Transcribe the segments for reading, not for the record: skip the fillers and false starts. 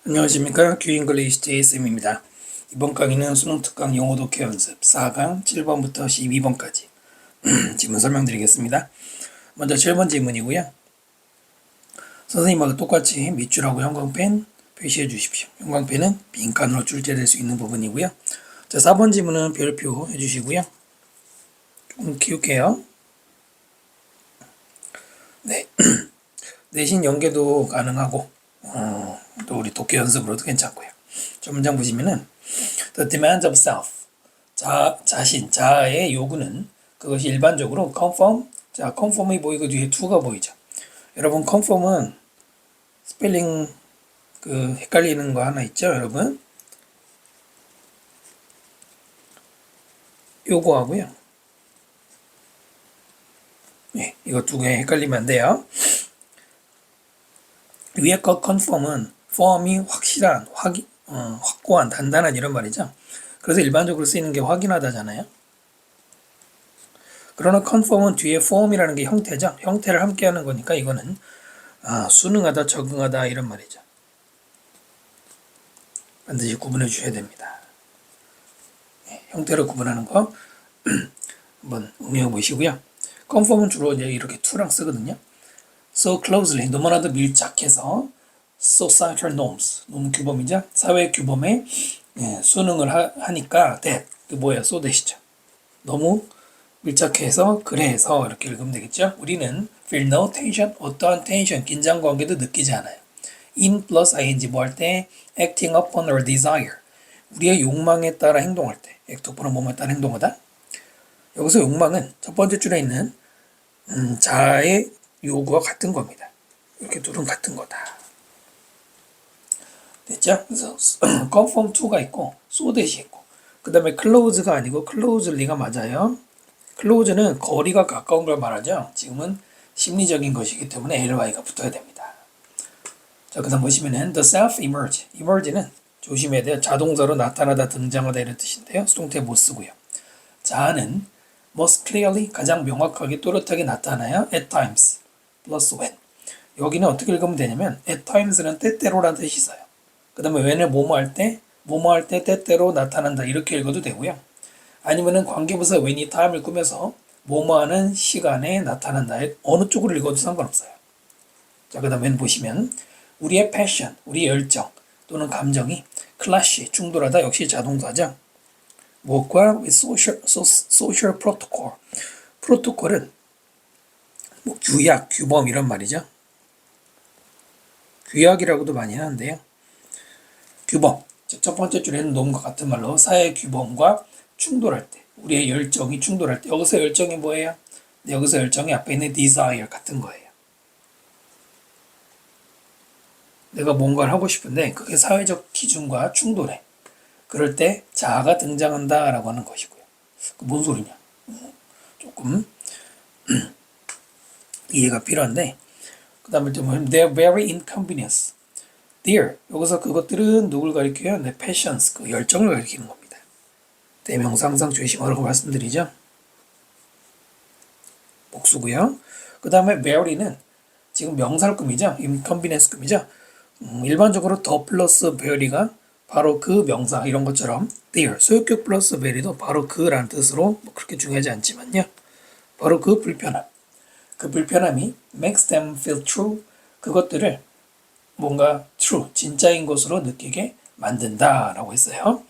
안녕하십니까. 큐잉글리시 JSM입니다. 이번 강의는 수능 특강 영어 독해 연습 4강 7번부터 12번까지 지문 설명드리겠습니다. 먼저 7번 지문이고요. 선생님하고 똑같이 밑줄하고 형광펜 표시해 주십시오. 형광펜은 빈칸으로 출제될 수 있는 부분이고요. 자, 4번 지문은 별표 해주시고요. 조금 키울게요. 네. 내신 연계도 가능하고 또 우리 독해 연습으로도 괜찮고요. 저 문장 보시면은 The demands of self, 자아의 요구는 그것이 일반적으로 conform, 자 conform이 보이고 뒤에 to가 보이죠. 여러분 conform은 스펠링 헷갈리는 거 하나 있죠, 여러분? 요거하고요. 네, 이거 두 개 헷갈리면 안 돼요. 위에 거 conform은 form이 확실한, 확고한, 단단한 이런 말이죠. 그래서 일반적으로 쓰이는 게 확인하다잖아요. 그러나 conform은 뒤에 form이라는 게 형태죠. 형태를 함께 하는 거니까 이거는 순응하다, 적응하다 이런 말이죠. 반드시 구분해 주셔야 됩니다. 네, 형태로 구분하는 거 한번 응용해 보시고요. conform은 주로 이제 이렇게 to랑 쓰거든요. So closely, 너무나도 밀착해서 societal norms, 노무 규범이죠. 사회 규범에 순응을 하니까 that, 그 뭐야, so that이죠. 너무 밀착해서 그래서 이렇게 읽으면 되겠죠. 우리는 feel no tension, 어떠한 텐션, 긴장 관계도 느끼지 않아요. in plus ing 뭐 할 때 acting upon our desire, 우리의 욕망에 따라 행동할 때 act upon 뭐에 따라 행동하다. 여기서 욕망은 첫 번째 줄에 있는 자아의 요구와 같은 겁니다. 이렇게 둘은 같은 거다. 됐죠? 그래서 conform to가 있고 so that이 있고 그 다음에 close가 아니고 closely가 맞아요. close는 거리가 가까운 걸 말하죠. 지금은 심리적인 것이기 때문에 ly가 붙어야 됩니다. 자, 그 다음 보시면은 the self emerge, emerge는 조심해야 돼요. 자동사로 나타나다, 등장하다 이런 뜻인데요. 수동태 못 쓰고요. 자아는 most clearly, 가장 명확하게 또렷하게 나타나요. at times plus when. 여기는 어떻게 읽으면 되냐면 at times는 때때로라는 뜻이 있어요. 그 다음에 when을 뭐뭐 할 때 때때로 나타난다 이렇게 읽어도 되고요. 아니면은 관계부사 when이 time을 꾸며서 뭐뭐 하는 시간에 나타난다, 어느 쪽으로 읽어도 상관없어요. 자, 그 다음 when 보시면 우리의 passion, 우리의 열정 또는 감정이 clash, 충돌하다, 역시 자동사죠. 무엇과 social protocol, 프로토콜은 뭐 규약, 규범 이런 말이죠. 규약이라고도 많이 하는데요. 규범, 첫 번째 줄에는 놈과 같은 말로 사회 규범과 충돌할 때, 우리의 열정이 충돌할 때, 여기서 열정이 뭐예요? 여기서 열정이 앞에 있는 desire 같은 거예요. 내가 뭔가를 하고 싶은데 그게 사회적 기준과 충돌해. 그럴 때 자아가 등장한다 라고 하는 것이고요. 뭔 소리냐? 조금 이해가 필요한데, 그 다음에 또 뭐냐면 they're very inconvenience. They're, 여기서 그것들은 누굴 가리켜요? 내 passions, 그 열정을 가리키는 겁니다. 대명사 항상 조심하라고 말씀드리죠. 복수고요. 그 다음에 very는 지금 명사급이죠. inconvenienc급이죠. 일반적으로 더 플러스 very가 바로 그 명사 이런 것처럼 there, 소유격 플러스 very도 바로 그라는 뜻으로 뭐 그렇게 중요하지 않지만요. 바로 그 불편함. 그 불편함이 makes them feel true. 그것들을 뭔가 true, 진짜인 것으로 느끼게 만든다라고 했어요.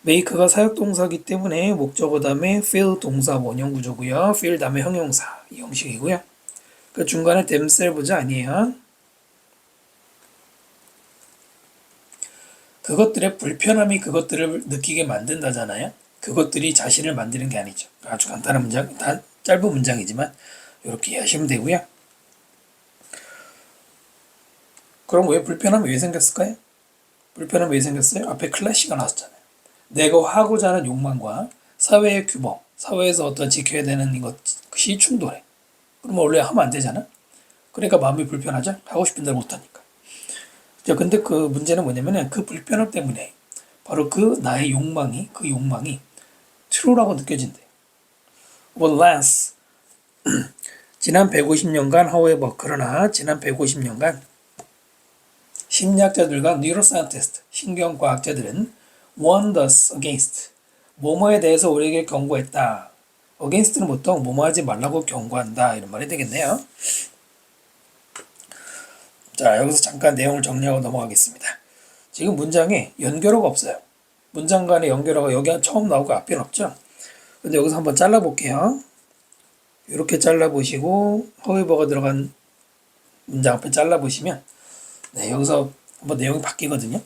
make가 사역동사이기 때문에 목적어 다음에 feel 동사 원형 구조고요. feel 다음에 형용사 이 형식이고요. 그 중간에 themselves 아니에요. 그것들의 불편함이 그것들을 느끼게 만든다잖아요. 그것들이 자신을 만드는 게 아니죠. 아주 간단한 문장, 짧은 문장이지만 이렇게 이해하시면 되고요. 그럼 왜 불편함이 왜 생겼을까요? 불편함이 왜 생겼어요? 앞에 클래시가 나왔잖아요. 내가 하고자 하는 욕망과 사회의 규범, 사회에서 어떤 지켜야 되는 것이 충돌해. 그러면 원래 하면 안 되잖아? 그러니까 마음이 불편하죠? 하고 싶은 대로 못하니까. 자, 근데 그 문제는 뭐냐면은 그 불편함 때문에 바로 그 나의 욕망이, 그 욕망이 true라고 느껴진대요. Alas, 지난 150년간 however, 그러나 지난 150년간 심리학자들과 뉴로사이언티스트, 신경과학자들은 warned us against, 뭐뭐에 대해서 우리에게 경고했다. against는 보통 뭐뭐 하지 말라고 경고한다 이런 말이 되겠네요. 자, 여기서 잠깐 내용을 정리하고 넘어가겠습니다. 지금 문장에 연결어가 없어요. 문장 간의 연결어가 여기 처음 나오고 앞에는 없죠. 근데 여기서 한번 잘라볼게요. 이렇게 잘라보시고 however가 들어간 문장 앞에 잘라보시면 네, 여기서 한번 내용이 바뀌거든요.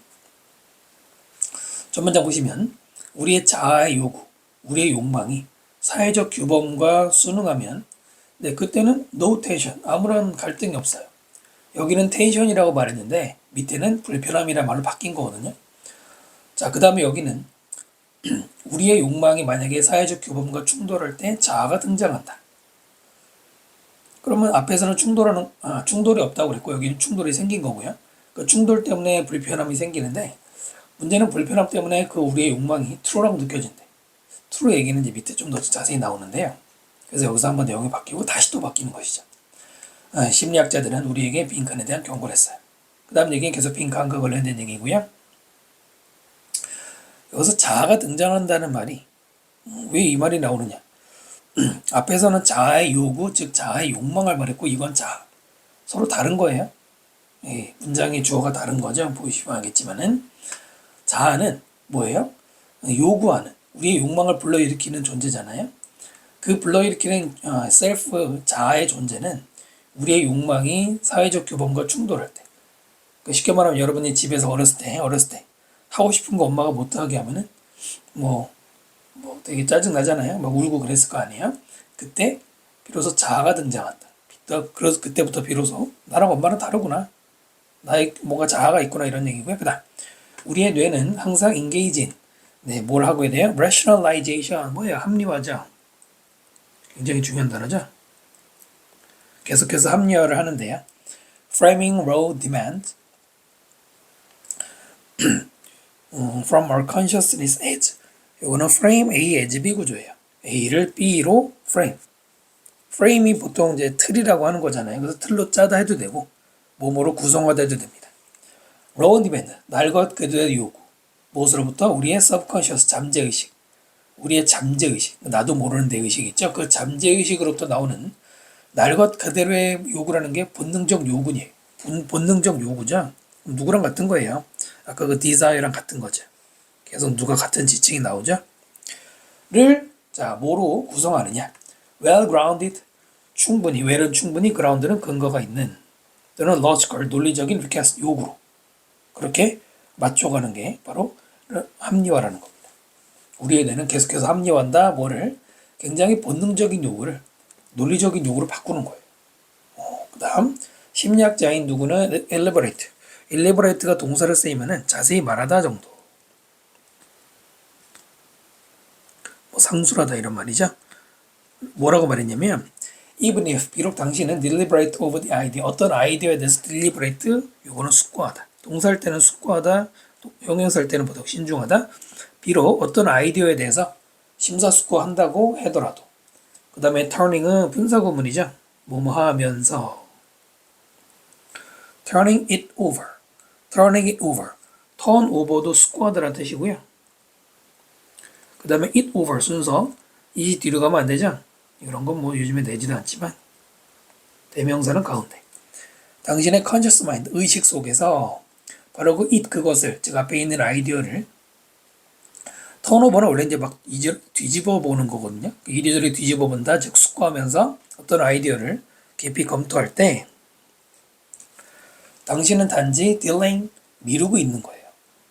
첫 문장 보시면 우리의 자아의 요구, 우리의 욕망이 사회적 규범과 순응하면 네, 그때는 no tension, 아무런 갈등이 없어요. 여기는 텐션이라고 말했는데 밑에는 불편함이라는 말로 바뀐 거거든요. 자, 그 다음에 여기는 우리의 욕망이 만약에 사회적 규범과 충돌할 때 자아가 등장한다. 그러면 앞에서는 충돌이 없다고 그랬고 여기는 충돌이 생긴 거고요. 그 충돌 때문에 불편함이 생기는데 문제는 불편함 때문에 그 우리의 욕망이 true라고 느껴진대. true 얘기는 이제 밑에 좀 더 자세히 나오는데요. 그래서 여기서 한번 내용이 바뀌고 다시 또 바뀌는 것이죠. 심리학자들은 우리에게 빈칸에 대한 경고를 했어요. 그 다음 얘기는 계속 빈칸과 관련된 얘기고요. 여기서 자아가 등장한다는 말이 왜 이 말이 나오느냐. 앞에서는 자아의 요구, 즉 자아의 욕망을 말했고 이건 자아. 서로 다른 거예요. 예, 문장의 주어가 다른 거죠. 보시면 알겠지만은 자아는 뭐예요? 요구하는, 우리의 욕망을 불러일으키는 존재잖아요. 그 불러일으키는 셀프, 자아의 존재는 우리의 욕망이 사회적 규범과 충돌할 때, 쉽게 말하면 여러분이 집에서 어렸을 때 하고 싶은 거 엄마가 못하게 하면은 뭐 되게 짜증 나잖아요. 막 울고 그랬을 거 아니에요. 그때 비로소 자아가 등장한다. 그래서 그때부터 비로소 나랑 엄마는 다르구나. 나의 뭔가 자아가 있구나 이런 얘기고요. 그다음 우리의 뇌는 항상 engage in, 뭘 하고 있네요? rationalization, 뭐예요? 합리화죠. 굉장히 중요한 단어죠. 계속해서 합리화를 하는데요. framing raw demand from our consciousness as, 이거는 frame A as B 구조예요. A를 B로 frame이 보통 이제 틀이라고 하는 거잖아요. 그래서 틀로 짜다 해도 되고 몸으로 구성하다 해도 됩니다. raw demand, 날 것 그대로의 요구. 무엇으로부터? 우리의 subconscious, 잠재의식. 우리의 잠재의식, 나도 모르는 내 의식 있죠? 그 잠재의식으로부터 나오는 날 것 그대로의 요구라는 게 본능적 요구니, 본능적 요구죠. 누구랑 같은 거예요? 아까 그 desire랑 같은 거죠. 계속 누가 같은 지칭이 나오죠? 자, 뭐로 구성하느냐? well-grounded, 충분히, well은 충분히, ground는 근거가 있는, 또는 logical, 논리적인 이렇게 요구로. 그렇게 맞춰가는 게 바로 합리화라는 겁니다. 우리의 뇌는 계속해서 합리화한다, 뭐를? 굉장히 본능적인 요구를 논리적인 요구로 바꾸는 거예요. 그 다음, 심리학자인 누구는 elaborate가 동사를 쓰이면은 자세히 말하다 정도. 상술하다 이런 말이죠. 뭐라고 말했냐면 even if, 비록 당신은 deliberate over the idea, 어떤 아이디어에 대해서 deliberate, 요거는 숙고하다. 동사할 때는 숙고하다, 형용사할 때는 보통 신중하다. 비록 어떤 아이디어에 대해서 심사숙고한다고 하더라도. 그 다음에 turning은 분사구문이죠. 뭐뭐 하면서. turning it over. turn over도 숙고하다라는 뜻이고요. 그 다음에 it over 순서, 이 뒤로 가면 안 되죠? 이런 건 뭐 요즘에 내지도 않지만 대명사는 가운데. 당신의 conscious mind, 의식 속에서 바로 그 it, 그것을, 즉 앞에 있는 아이디어를 턴오버는 원래 이제 막 뒤집어 보는 거거든요. 이리저리 뒤집어 본다, 즉 숙고하면서 어떤 아이디어를 깊이 검토할 때 당신은 단지 delaying, 미루고 있는 거예요.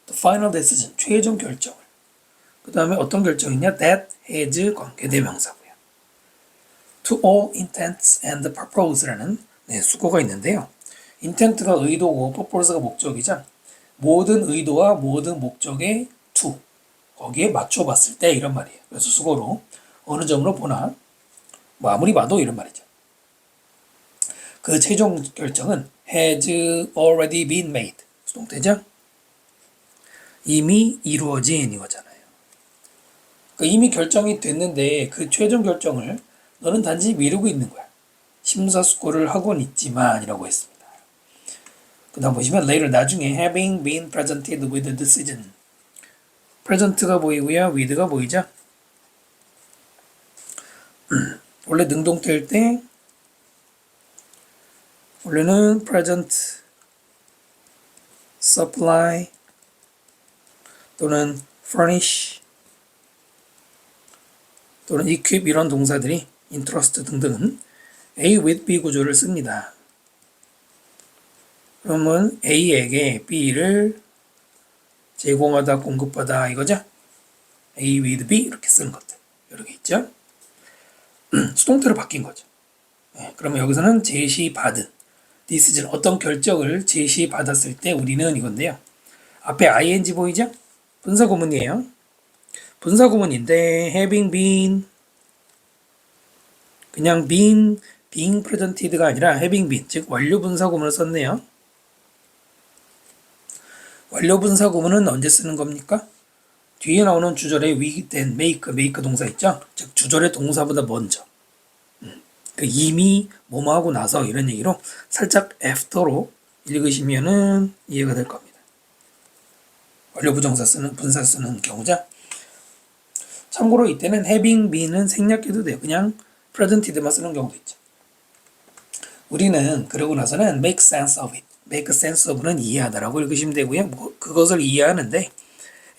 The final decision, 최종 결정을. 그 다음에 어떤 결정이냐? That has 관계대명사고요. To all intents and purpose라는 수거가 있는데요. intent가 의도고 purpose가 목적이죠. 모든 의도와 모든 목적의 to, 거기에 맞춰봤을 때 이런 말이에요. 그래서 수거로 어느 점으로 보나 뭐 아무리 봐도 이런 말이죠. 그 최종 결정은 has already been made. 수동태죠? 이미 이루어진 이거잖아요. 그러니까 이미 결정이 됐는데 그 최종 결정을 너는 단지 미루고 있는 거야. 심사숙고를 하고는 있지만 이라고 했습니다. 그 다음 보시면 later 나중에 having been presented with the decision. present가 보이고요. with가 보이죠. 원래 능동태일 때 원래는 present, supply 또는 furnish 또는 equip 이런 동사들이 entrust 등등은 A with B 구조를 씁니다. 그러면 A에게 B를 제공하다, 공급하다 이거죠? A with B 이렇게 쓰는 것들 여러 개 있죠? 수동태로 바뀐 거죠. 네, 그러면 여기서는 제시받은 decision 어떤 결정을 제시받았을 때 우리는 이건데요. 앞에 ing 보이죠? 분사구문이에요. 분사구문인데 having been 그냥 being presented가 아니라 having been 즉 완료 분사구문을 썼네요. 완료 분사구문은 언제 쓰는 겁니까? 뒤에 나오는 주절에 we, then, make 동사 있죠? 즉 주절의 동사보다 먼저 이미 뭐뭐 하고 나서 이런 얘기로 살짝 after로 읽으시면은 이해가 될 겁니다. 완료 부정사 쓰는 분사 쓰는 경우죠. 참고로 이때는 having been은 생략해도 돼요. 그냥 presented만 쓰는 경우도 있죠. 우리는 그러고 나서는 make sense of it. make sense of는 이해하다라고 읽으시면 되고요. 그것을 이해하는데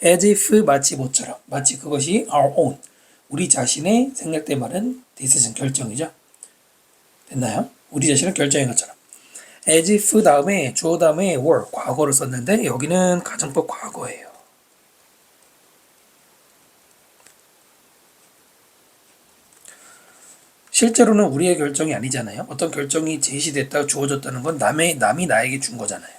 as if 마치 뭐처럼 마치 그것이 our own 우리 자신의 생략된 말은 decision 결정이죠. 됐나요? 우리 자신을 결정한 것처럼 as if 다음에 주어 다음에 were 과거를 썼는데 여기는 가정법 과거예요. 실제로는 우리의 결정이 아니잖아요. 어떤 결정이 제시됐다가 주어졌다는 건 남이 나에게 준 거잖아요.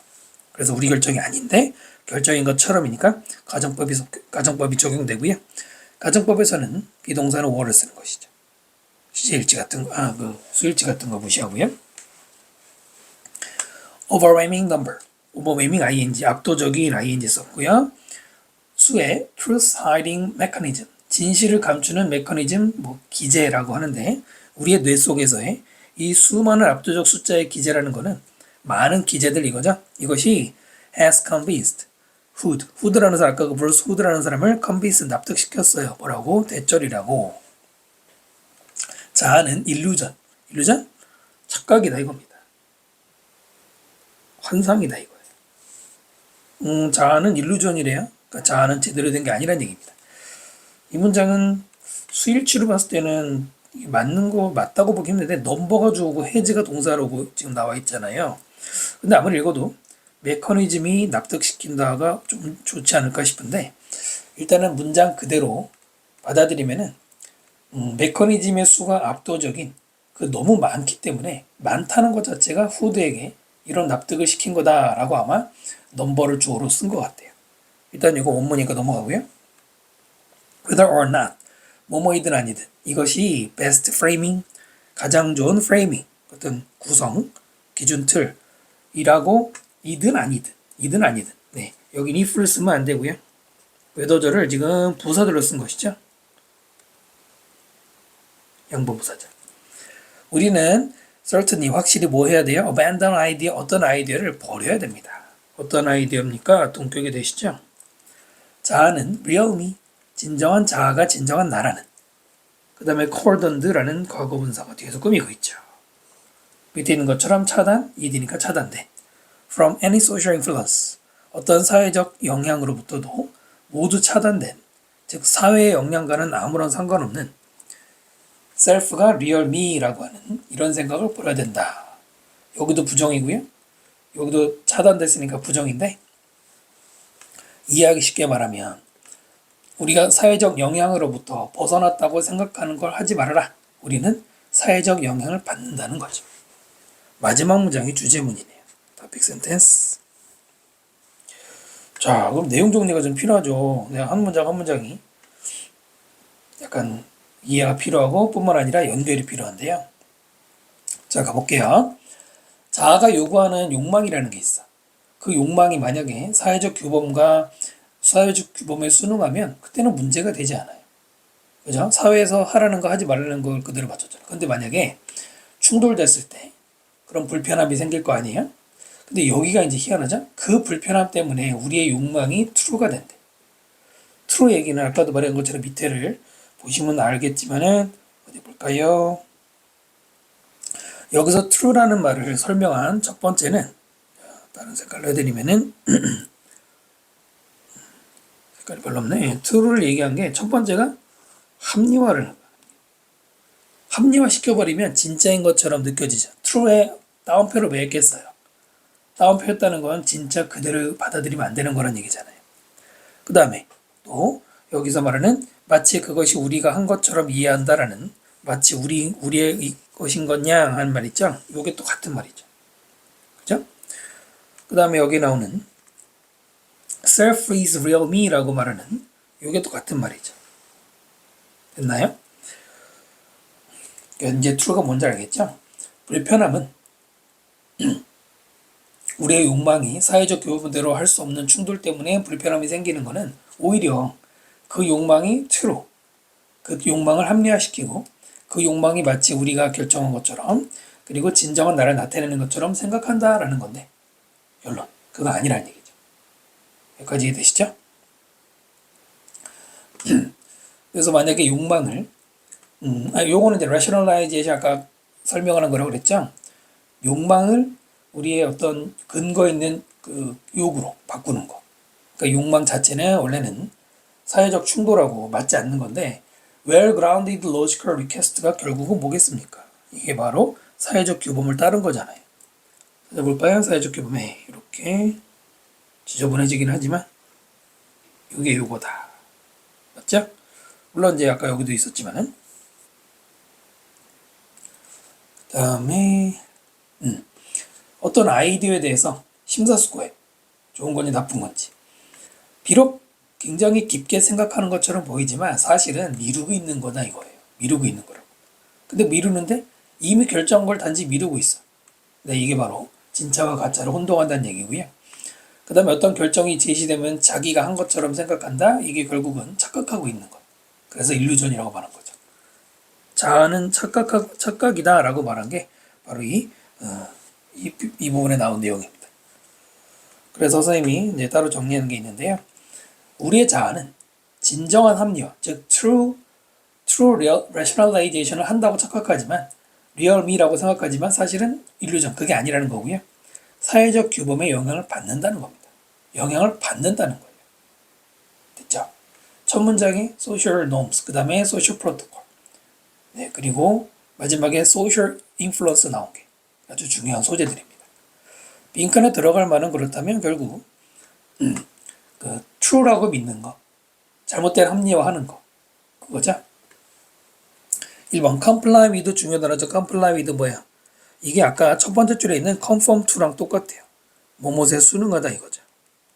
그래서 우리 결정이 아닌데 결정인 것처럼이니까 가정법이 적용되고요. 가정법에서는 비동사는 were를 쓰는 것이죠. 수일치 같은 거 무시하고요. overwhelming number, overwhelming ing, 압도적인 ing 썼고요. 수의 truth hiding mechanism, 진실을 감추는 메커니즘, 기제라고 하는데 우리의 뇌 속에서의 이 수많은 압도적 숫자의 기제라는 거는 많은 기제들 이거죠. 이것이 has convinced who라는 사람, 아까 그 브루스 후드라는 사람을 convince 납득시켰어요. 뭐라고? 대절이라고. 자아는 illusion 착각이다 이겁니다. 환상이다 이거예요. 자아는 illusion이래요. 그러니까 자아는 제대로 된 게 아니란 얘기입니다. 이 문장은 수일치로 봤을 때는 맞다고 보기 힘든데 넘버가 주어고 해지가 동사로 지금 나와 있잖아요. 근데 아무리 읽어도 메커니즘이 납득시킨다가 좀 좋지 않을까 싶은데 일단은 문장 그대로 받아들이면은 메커니즘의 수가 압도적인 너무 많기 때문에 많다는 것 자체가 후드에게 이런 납득을 시킨 거다라고 아마 넘버를 주어로 쓴 것 같아요. 일단 이거 원문이니까 넘어가고요. Whether or not 뭐뭐이든 아니든 이것이 best framing 가장 좋은 framing 어떤 구성 기준 틀이라고 이든 아니든 네 여긴 if를 쓰면 안 되고요. whether를 지금 부사들로 쓴 것이죠. 양보부사죠. 우리는 certainly 확실히 뭐 해야 돼요? abandon idea 어떤 아이디어를 버려야 됩니다. 어떤 아이디어입니까? 동격이 되시죠? 자아는 real me 진정한 자아가 진정한 나라는 그 다음에 cordoned라는 과거분사가 뒤에서 꾸미고 있죠. 밑에 있는 것처럼 차단, ed니까 차단돼. from any social influence 어떤 사회적 영향으로부터도 모두 차단된 즉 사회의 영향과는 아무런 상관없는 self가 real me라고 하는 이런 생각을 버려야 된다. 여기도 부정이고요. 여기도 차단됐으니까 부정인데 이해하기 쉽게 말하면 우리가 사회적 영향으로부터 벗어났다고 생각하는 걸 하지 말아라. 우리는 사회적 영향을 받는다는 거죠. 마지막 문장이 주제문이네요. topic sentence. 자, 그럼 내용 정리가 좀 필요하죠. 내가 한 문장 한 문장이 약간 이해가 필요하고 뿐만 아니라 연결이 필요한데요. 자, 가볼게요. 자아가 요구하는 욕망이라는 게 있어. 그 욕망이 만약에 사회적 규범에 순응하면 그때는 문제가 되지 않아요. 그죠? 사회에서 하라는 거 하지 말라는 걸 그대로 맞췄잖아요. 근데 만약에 충돌됐을 때 그런 불편함이 생길 거 아니에요? 근데 여기가 이제 희한하죠? 그 불편함 때문에 우리의 욕망이 true가 된대. true 얘기는 아까도 말한 것처럼 밑에를 보시면 알겠지만은 어디 볼까요? 여기서 true라는 말을 설명한 첫 번째는 다른 색깔로 해드리면은 색깔이 별로 없네. true를 얘기한 게 첫 번째가 합리화 시켜버리면 진짜인 것처럼 느껴지죠. true에 따옴표를 왜 했겠어요? 따옴표였다는 건 진짜 그대로 받아들이면 안 되는 거란 얘기잖아요. 그 다음에 또 여기서 말하는 마치 그것이 우리가 한 것처럼 이해한다라는 마치 우리의 것인 거냐 하는 말 있죠. 이게 또 같은 말이죠. 그죠? 그 다음에 여기 나오는 self is real me라고 말하는 이게 또 같은 말이죠. 됐나요? 이제 true가 뭔지 알겠죠? 불편함은 우리의 욕망이 사회적 교부대로 할 수 없는 충돌 때문에 불편함이 생기는 것은 오히려 그 욕망이 true, 그 욕망을 합리화시키고 그 욕망이 마치 우리가 결정한 것처럼 그리고 진정한 나를 나타내는 것처럼 생각한다라는 건데 결론, 그거 아니라는 얘기죠. 여기까지 이해되시죠? 그래서 만약에 욕망을 요거는 이제 rationalization 아까 설명하는 거라고 그랬죠? 욕망을 우리의 어떤 근거 있는 그 욕으로 바꾸는 거. 그러니까 욕망 자체는 원래는 사회적 충돌하고 맞지 않는 건데 well-grounded logical request가 결국은 뭐겠습니까? 이게 바로 사회적 규범을 따른 거잖아요. 찾아볼까요? 사회적 규범에 이렇게 지저분해지긴 하지만 이게 요거다. 맞죠? 물론 이제 아까 여기도 있었지만은 그 다음에 어떤 아이디어에 대해서 심사숙고해. 좋은 건지 나쁜 건지. 비록 굉장히 깊게 생각하는 것처럼 보이지만 사실은 미루고 있는 거다 이거예요. 미루고 있는 거라고. 근데 미루는데 이미 결정한 걸 단지 미루고 있어. 근데 이게 바로 진짜와 가짜를 혼동한다는 얘기고요. 그 다음에 어떤 결정이 제시되면 자기가 한 것처럼 생각한다. 이게 결국은 착각하고 있는 것. 그래서 일루전이라고 말한 거죠. 자아는 착각이다 라고 말한 게 바로 이 부분에 나온 내용입니다. 그래서 선생님이 이제 따로 정리하는 게 있는데요. 우리의 자아는 진정한 합리화, 즉 true rationalization을 한다고 착각하지만 real me라고 생각하지만 사실은 illusion, 그게 아니라는 거고요. 사회적 규범에 영향을 받는다는 겁니다. 영향을 받는다는 거예요. 됐죠? 첫 문장에 social norms, 그 다음에 social protocol, 네, 그리고 마지막에 social influence 나온 게 아주 중요한 소재들입니다. 빈칸에 들어갈 만은 그렇다면 결국 그 true라고 믿는 거, 잘못된 합리화하는 거, 그거죠. 1번 comply with 중요한 단어죠. comply with 뭐야? 이게 아까 첫 번째 줄에 있는 conform to랑 똑같아요. 뭐뭐에 순응하다 이거죠.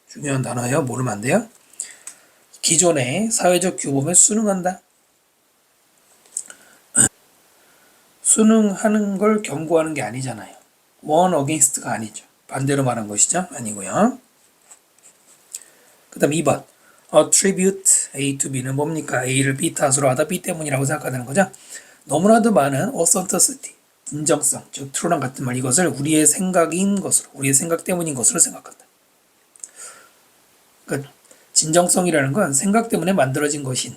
중요한 단어예요. 모르면 안 돼요. 기존의 사회적 규범에 순응한다. 순응하는 걸 경고하는 게 아니잖아요. one against가 아니죠. 반대로 말한 것이죠. 아니고요. 그 다음 2번 attribute A to B는 뭡니까? A를 B 탓으로 하다 B 때문이라고 생각하는 거죠. 너무나도 많은 authenticity, 진정성, 즉 true랑 같은 말, 이것을 우리의 생각인 것으로, 우리의 생각 때문인 것으로 생각한다. 그러니까 진정성이라는 건 생각 때문에 만들어진 것일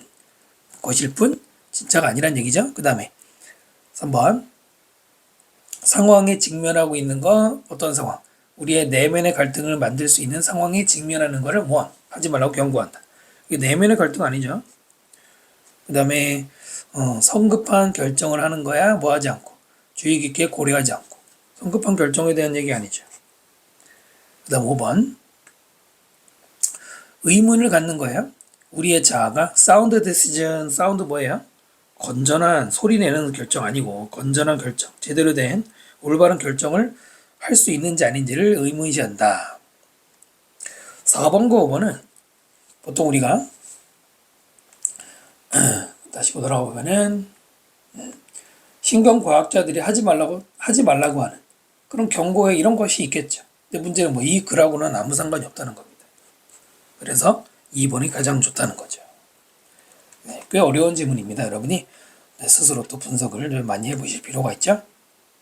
뿐 진짜가 아니란 얘기죠. 그 다음에 3번 상황에 직면하고 있는 건 어떤 상황? 우리의 내면의 갈등을 만들 수 있는 상황에 직면하는 것을 하지 말라고 경고한다. 이게 내면의 갈등 아니죠. 그 다음에 성급한 결정을 하는 거야 하지 않고 주의 깊게 고려하지 않고. 성급한 결정에 대한 얘기 아니죠. 그 다음 5번 의문을 갖는 거예요. 우리의 자아가 사운드 디시전, 사운드 뭐예요? 건전한 소리 내는 결정 아니고 건전한 결정, 제대로 된 올바른 결정을 할 수 있는지 아닌지를 의문시한다. 4번과 5번은 보통 우리가 다시 보도록 보면은 신경과학자들이 하지 말라고 하는 그런 경고에 이런 것이 있겠죠. 근데 문제는 이 글하고는 아무 상관이 없다는 겁니다. 그래서 2번이 가장 좋다는 거죠. 네, 꽤 어려운 질문입니다. 여러분이 스스로 또 분석을 많이 해보실 필요가 있죠.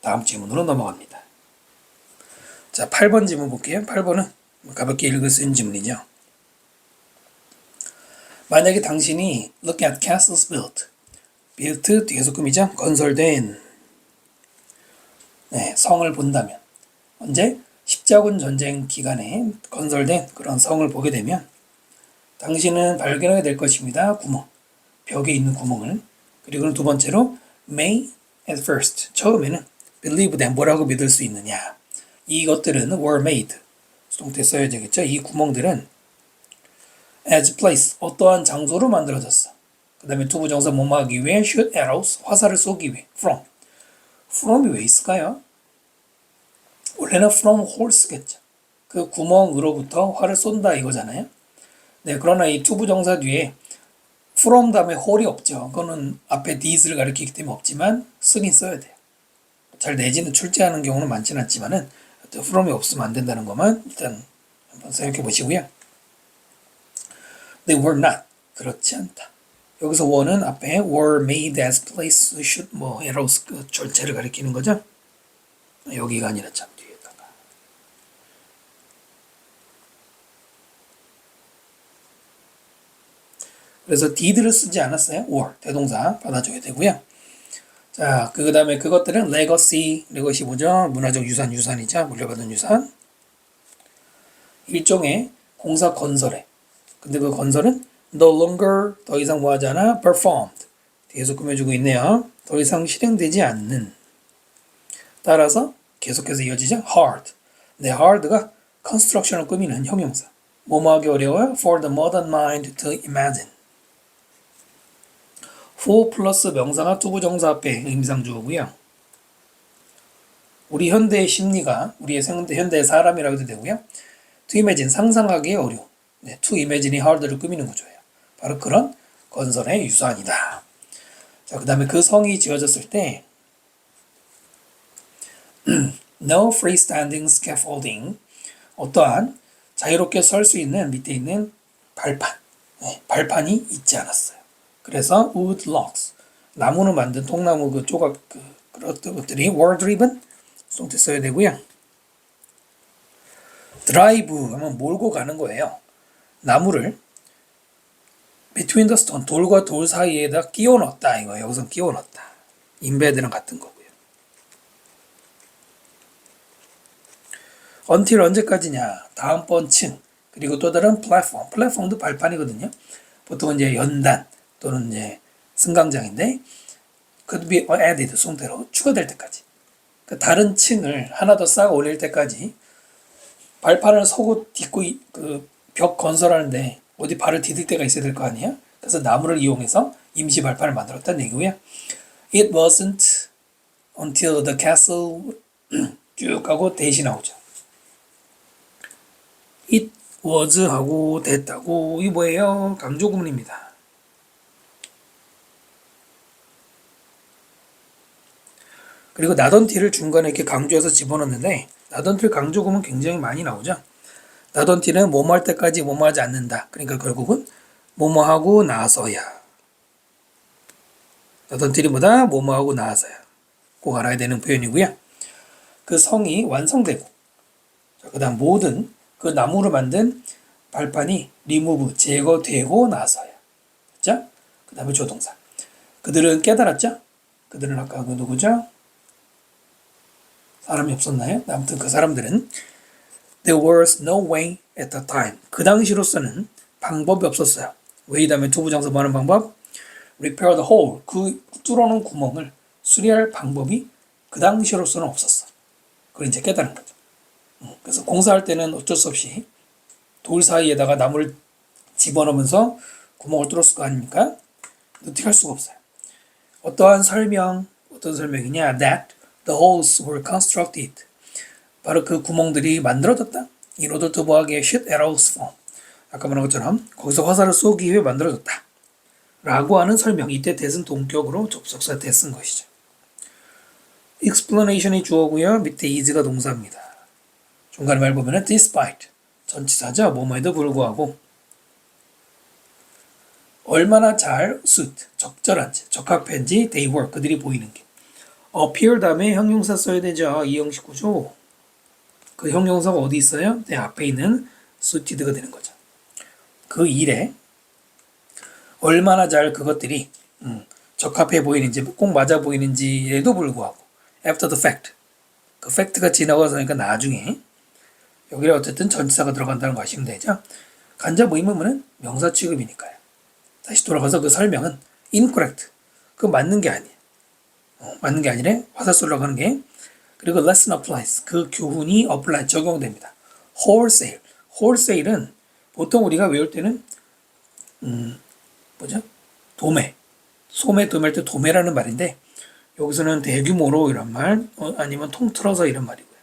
다음 질문으로 넘어갑니다. 자, 8번 지문 볼게요. 8번은 가볍게 읽을 수 있는 지문이죠. 만약에 당신이 look at castles built 뒤에서 꾸미죠. 건설된 성을 본다면 언제? 십자군 전쟁 기간에 건설된 그런 성을 보게 되면 당신은 발견하게 될 것입니다. 구멍, 벽에 있는 구멍을. 그리고 두 번째로 may at first, 처음에는 believe them, 뭐라고 믿을 수 있느냐. 이것들은 were made, 수동태 써야 되겠죠. 이 구멍들은 as place, 어떠한 장소로 만들어졌어. 그 다음에 투부정사 뭐뭐 하기 위해 shoot arrows, 화살을 쏘기 위해 from이 왜 있을까요? 원래는 from horse겠죠. 그 구멍으로부터 활을 쏜다 이거잖아요. 네, 그러나 이 투부정사 뒤에 from 다음에 whole이 없죠. 그거는 앞에 these를 가리키기 때문에 없지만 쓰긴 써야 돼요. 잘 내지는 출제하는 경우는 많지는 않지만은 from이 없으면 안 된다는 것만 일단 한번 생각해 보시고요. They were not, 그렇지 않다. 여기서 were는 앞에 were made as place to shoot arrows, 그 전체를 가리키는 거죠. 여기가 아니라 참 뒤에다가. 그래서 did를 쓰지 않았어요. were, 대동사 받아줘야 되고요. 자, 그 다음에 그것들은 legacy 뭐죠? 문화적 유산이죠. 물려받은 유산. 일종의 공사 건설에. 근데 그 건설은 no longer, 더 이상 뭐하지 않아? performed. 뒤에서 꾸며주고 있네요. 더 이상 실행되지 않는. 따라서 계속해서 이어지죠. hard. 네, hard가 construction을 꾸미는 형용사. 뭐뭐하기 어려워요? for the modern mind to imagine. for 플러스 명사가 투부정사 앞에 의미상주어고요. 우리 현대의 심리가 우리의 현대의 사람이라고 해도 되고요. to imagine, 상상하기에 어려워. 네, to imagine이 hard를 꾸미는 구조예요. 바로 그런 건설의 유산이다. 자, 그 다음에 그 성이 지어졌을 때 no freestanding scaffolding, 어떠한 자유롭게 설 수 있는 밑에 있는 발판, 발판이 있지 않았어요. 그래서 wood logs, 나무로 만든 통나무 그 조각 그런 것들이 were driven, 수동태 써야 되고요. drive 하면 몰고 가는 거예요. 나무를 between the stone, 돌과 돌 사이에다 끼워 넣었다 이거예요. 여기서 끼워 넣었다. embedd랑 같은 거고요. until 언제까지냐? 다음번 층. 그리고 또 다른 플랫폼도 발판이거든요. 보통은 이제 연단 또는 이제 승강장인데 could be added, 수동태로 추가될 때까지. 그 다른 층을 하나 더 쌓아 올릴 때까지 발판을 서고 딛고 그 벽 건설하는데 어디 발을 디딜 때가 있어야 될 거 아니에요? 그래서 나무를 이용해서 임시 발판을 만들었다는 얘기고요. It wasn't until the castle 쭉 하고 대시 나오죠. It was 하고 됐다고, 이 뭐예요? 강조 구문입니다. 그리고 not until을 중간에 이렇게 강조해서 집어넣는데 not until 강조 구문 굉장히 많이 나오죠. not until은 뭐뭐 할 때까지 뭐뭐 하지 않는다. 그러니까 결국은 뭐뭐 하고 나서야. not until이 뭐다? 뭐뭐 하고 나서야. 꼭 알아야 되는 표현이고요. 그 성이 완성되고, 그 다음 모든 그 나무로 만든 발판이 remove, 제거되고 나서야. 그렇죠? 그 다음에 조동사. 그들은 깨달았죠? 그들은 아까 그 누구죠? 사람이 없었나요? 아무튼 그 사람들은 there was no way at the time. 그 당시로서는 방법이 없었어요. way 다음에 투부정사 뭐 하는 방법? repair the hole. 그 뚫어놓은 구멍을 수리할 방법이 그 당시로서는 없었어. 그걸 이제 깨달은 거죠. 그래서 공사할 때는 어쩔 수 없이 돌 사이에다가 나무를 집어넣으면서 구멍을 뚫었을 거 아닙니까? 어떻게 할 수가 없어요. 어떤 설명이냐? That the holes were constructed. 바로 그 구멍들이 만들어졌다. In order to 뭐하게 shoot arrows from. 아까 말한 것처럼 거기서 화살을 쏘기 위해 만들어졌다. 라고 하는 설명. 이때 that은 동격으로 접속사 that 쓴 것이죠. explanation이 주어고요. 밑에 is가 동사입니다. 중간에 말 보면은 despite. 전치사죠. 뭐뭐에도 불구하고. 얼마나 잘 suit, 적절한지, 적합한지 they were, 그들이 보이는 게. appear 다음에 형용사 써야 되죠. 이 형식 구조. 그 형용사가 어디 있어요? 내 앞에 있는 suited가 되는 거죠. 그 일에 얼마나 잘 그것들이 적합해 보이는지 꼭 맞아 보이는지에도 불구하고 after the fact 그 팩트가 지나가서니까 나중에 여기에 어쨌든 전치사가 들어간다는 거 아시면 되죠. 간접 의문문은 명사 취급이니까요. 다시 돌아가서 그 설명은 incorrect 그 맞는 게 아니에요. 맞는 게 아니래 화살쏘러 가는 게 그리고 lesson applies 그 교훈이 apply 적용됩니다. wholesale wholesale은 보통 우리가 외울 때는 뭐죠? 도매 소매 도매할 때 도매라는 말인데 여기서는 대규모로 이런 말 아니면 통틀어서 이런 말이고요.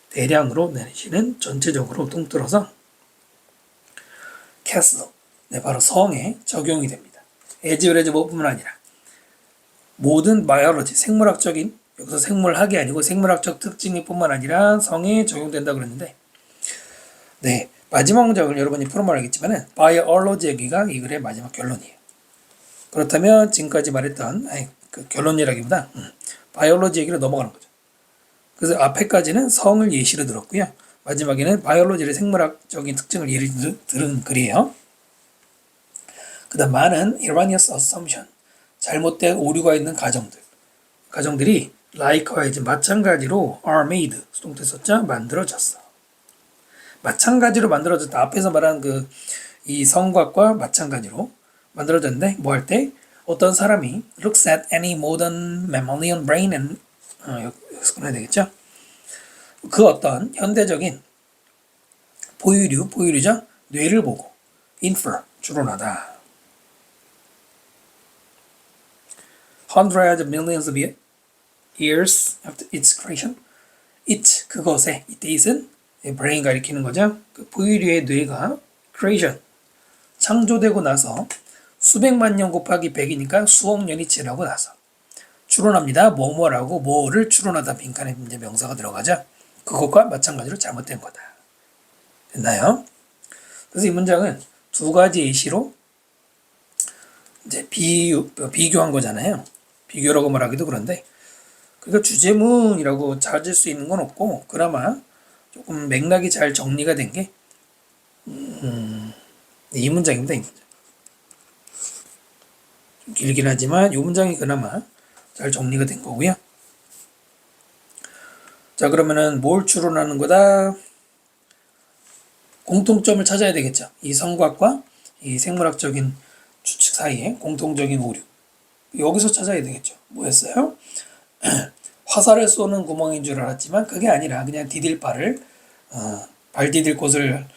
대량으로 내시는 전체적으로 통틀어서 castle 네, 바로 성에 적용이 됩니다. as well as 뭐뿐만 아니라 모든 바이올로지 생물학적인 여기서 생물학이 아니고 생물학적 특징이 뿐만 아니라 성에 적용된다 그랬는데 네 마지막 문장을 여러분이 풀어만 알겠지만은 바이올로지 얘기가 이 글의 마지막 결론이에요. 그렇다면 지금까지 말했던 그 결론이라기보다 바이올로지 얘기로 넘어가는 거죠. 그래서 앞에까지는 성을 예시로 들었고요. 마지막에는 바이올로지의 생물학적인 특징을 예를 들은 글이에요. 그 다음 많은 erroneous assumption 잘못된 오류가 있는 가정들이 likewise 마찬가지로 are made 수동태 썼죠? 만들어졌어. 마찬가지로 만들어졌다. 앞에서 말한 그 이 성곽과 마찬가지로 만들어졌는데 뭐 할 때 어떤 사람이 looks at any modern mammalian brain and 여기서 끊어야 되겠죠? 그 어떤 현대적인 포유류죠? 뇌를 보고 infer 추론하다. Hundreds of millions of years after its creation, it 그것에 it은 brain 가리키는 거죠. 그 포유류의 뇌가 creation 창조되고 나서 수백만 년 곱하기 100이니까 수억 년이 지나고 나서 추론합니다. 뭐뭐라고 뭐를 추론하다 빈칸에 이제 명사가 들어가죠. 그것과 마찬가지로 잘못된 거다. 됐나요? 그래서 이 문장은 두 가지 예시로 이제 비교한 거잖아요. 비교라고 말하기도 그런데 그러니까 주제문이라고 찾을 수 있는 건 없고 그나마 조금 맥락이 잘 정리가 된 게 이 문장입니다. 이 문장. 좀 길긴 하지만 이 문장이 그나마 잘 정리가 된 거고요. 자 그러면은 뭘 추론하는 거다? 공통점을 찾아야 되겠죠. 이 성곽과 이 생물학적인 추측 사이에 공통적인 오류. 여기서 찾아야 되겠죠. 뭐였어요? 화살을 쏘는 구멍인 줄 알았지만 그게 아니라 그냥 디딜바를 발 디딜 곳을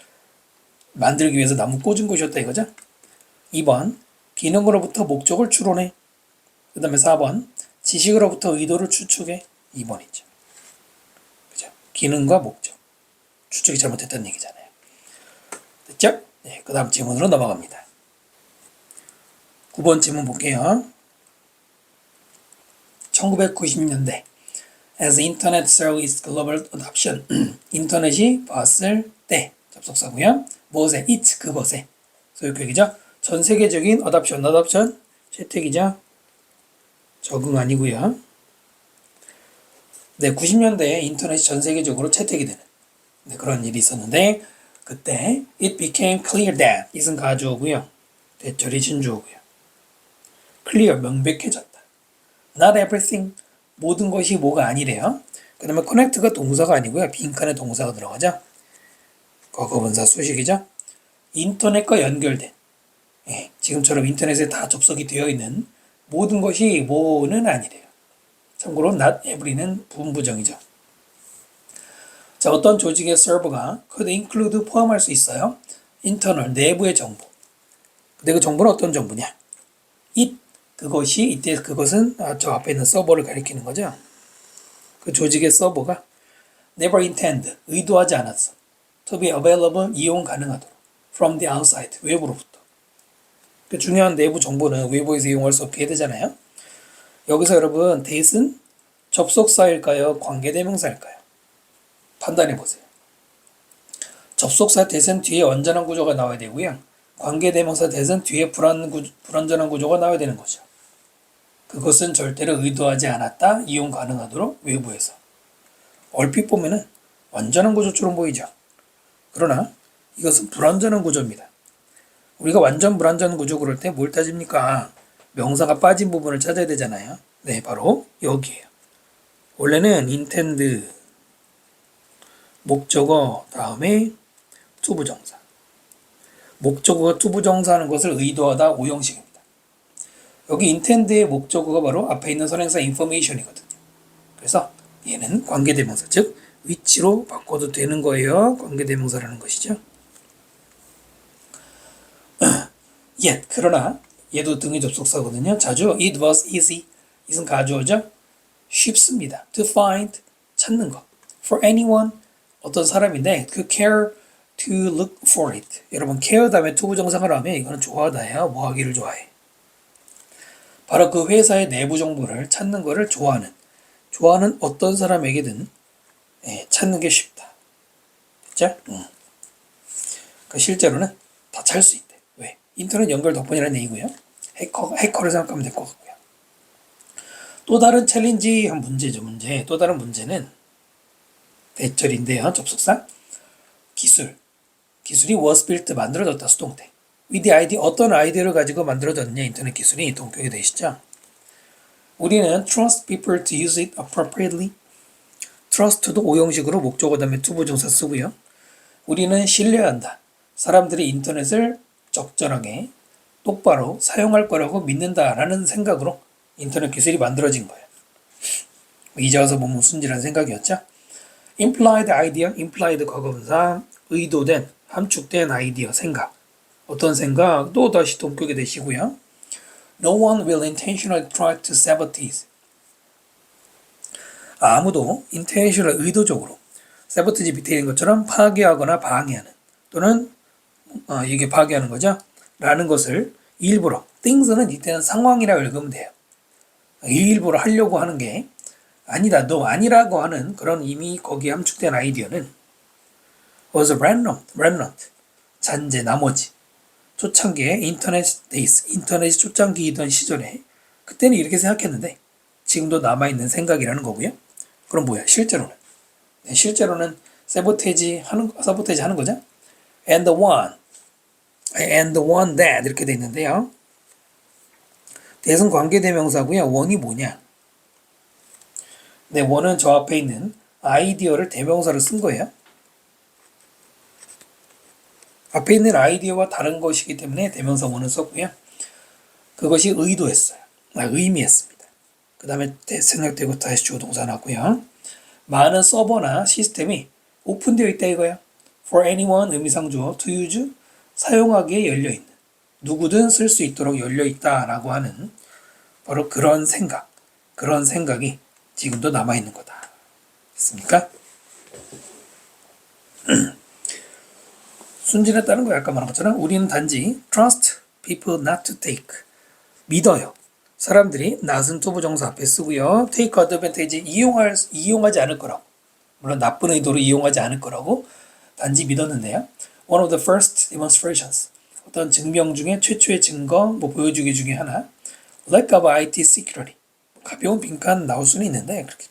만들기 위해서 나무 꽂은 것이었다 이거죠. 2번 기능으로부터 목적을 추론해. 그 다음에 4번 지식으로부터 의도를 추측해. 2번이죠. 그죠? 기능과 목적. 추측이 잘못됐다는 얘기잖아요. 됐죠? 네, 그 다음 질문으로 넘어갑니다. 9번 질문 볼게요. 1990년대 As Internet saw its global adoption 인터넷이 봤을 때 접속사고요. 무엇에? it 그것에 소유격이죠. 전 세계적인 adoption 채택이죠. 적응 아니고요. 네, 90년대에 인터넷이 전 세계적으로 채택이 되는 그런 일이 있었는데 그때 it became clear that it은 가주어고요. 대절이 진주어고요. clear 명백해졌다. Not everything 모든 것이 뭐가 아니래요. 그 다음에 connect가 동사가 아니고요. 빈칸에 동사가 들어가죠. 과거분사 수식이죠. 인터넷과 연결된 지금처럼 인터넷에 다 접속이 되어 있는 모든 것이 뭐는 아니래요. 참고로 not every는 분부정이죠. 자, 어떤 조직의 서버가 could include 포함할 수 있어요. internal 내부의 정보. 근데 그 정보는 어떤 정보냐? it 그것이 이때 그것은 저 앞에 있는 서버를 가리키는 거죠. 그 조직의 서버가 never intend 의도하지 않았어. to be available 이용 가능하도록 from the outside 외부로부터. 그 중요한 내부 정보는 외부에서 이용할 수 없게 해야 되잖아요. 여기서 여러분 that은 접속사일까요? 관계대명사일까요? 판단해 보세요. 접속사 that은 뒤에 언전한 구조가 나와야 되고요. 관계대명사 that은 뒤에 불완전한 구조가 나와야 되는 거죠. 그것은 절대로 의도하지 않았다. 이용 가능하도록 외부에서. 얼핏 보면은 완전한 구조처럼 보이죠. 그러나 이것은 불완전한 구조입니다. 우리가 완전 불완전 구조 그럴 때 뭘 따집니까? 명사가 빠진 부분을 찾아야 되잖아요. 네, 바로 여기에요. 원래는 intend, 목적어, 다음에 투부정사. 목적어가 투부정사하는 것을 의도하다 오형식입니다. 여기 intend의 목적어가 바로 앞에 있는 선행사 information이거든요. 그래서 얘는 관계대명사, 즉 위치로 바꿔도 되는 거예요. 관계대명사라는 것이죠. 그러나 얘도 등의 접속사거든요. 자주 it was easy, 이것은 가주어죠. 쉽습니다. to find, 찾는 것. for anyone, 어떤 사람인데 그 care to look for it. 여러분 care 다음에 투부정사가 하면 이거는 좋아하다예요. 뭐 하기를 좋아해. 바로 그 회사의 내부 정보를 찾는 것을 좋아하는 어떤 사람에게든 찾는 게 쉽다. 됐죠? 그 실제로는 다 찾을 수 있대. 왜? 인터넷 연결 덕분이라는 얘기고요. 해커를 생각하면 될 것 같고요. 또 다른 챌린지 한 문제죠. 또 다른 문제는 대절인데요. 접속사. 기술이 was built, 만들어졌다. 수동태. with the idea, 어떤 아이디어를 가지고 만들어졌느냐. 인터넷 기술이 동격이 되시죠. 우리는 trust people to use it appropriately. trust도 오형식으로 목적어 다음에 투부정사 쓰고요. 우리는 신뢰한다. 사람들이 인터넷을 적절하게 똑바로 사용할 거라고 믿는다라는 생각으로 인터넷 기술이 만들어진 거예요. 이제 와서 보면 순진한 생각이었죠. implied idea, implied 과거분사, 의도된, 함축된 아이디어, 생각. 어떤 생각? 또 다시 동격이 되시고요. No one will intentionally try to sabotage. 아무도 intentional, 의도적으로 sabotage 밑에 있는 것처럼 파괴하거나 방해하는 또는 이게 파괴하는 거죠. 라는 것을 일부러, things는 이때는 상황이라고 읽으면 돼요. 일부러 하려고 하는 게 아니다, 너 아니라고 하는 그런 이미 거기에 함축된 아이디어는 was a remnant, 잔재, 나머지. 초창기에 인터넷 데이스, 인터넷이 초창기이던 시절에 그때는 이렇게 생각했는데 지금도 남아있는 생각이라는 거고요. 그럼 뭐야? 실제로는 사보테이지 하는 거죠. And the one that 이렇게 돼 있는데요. 대승 관계대명사고요. one이 뭐냐? 네, one은 저 앞에 있는 아이디어를 대명사로 쓴 거예요. 앞에 있는 아이디어와 다른 것이기 때문에 대명사 one을 썼고요. 그것이 의미했습니다. 그 다음에 생략되고 다시 주어 동사 나왔고요. 많은 서버나 시스템이 오픈되어 있다 이거야. For anyone 의미상 주어 to use 사용하기에 열려있는 누구든 쓸 수 있도록 열려있다라고 하는 바로 그런 생각이 지금도 남아있는 거다. 됐습니까? 순진했다는 거 아까 말한 것처럼 우리는 단지 trust people not to take 믿어요. 사람들이 not은 투부정사 앞에 쓰고요. take advantage 이용하지 않을 거라고 물론 나쁜 의도로 이용하지 않을 거라고 단지 믿었는데요. One of the first demonstrations 어떤 증명 중에 최초의 증거 보여주기 중에 하나 lack of IT security 가벼운 빈칸 나올 수는 있는데 그렇게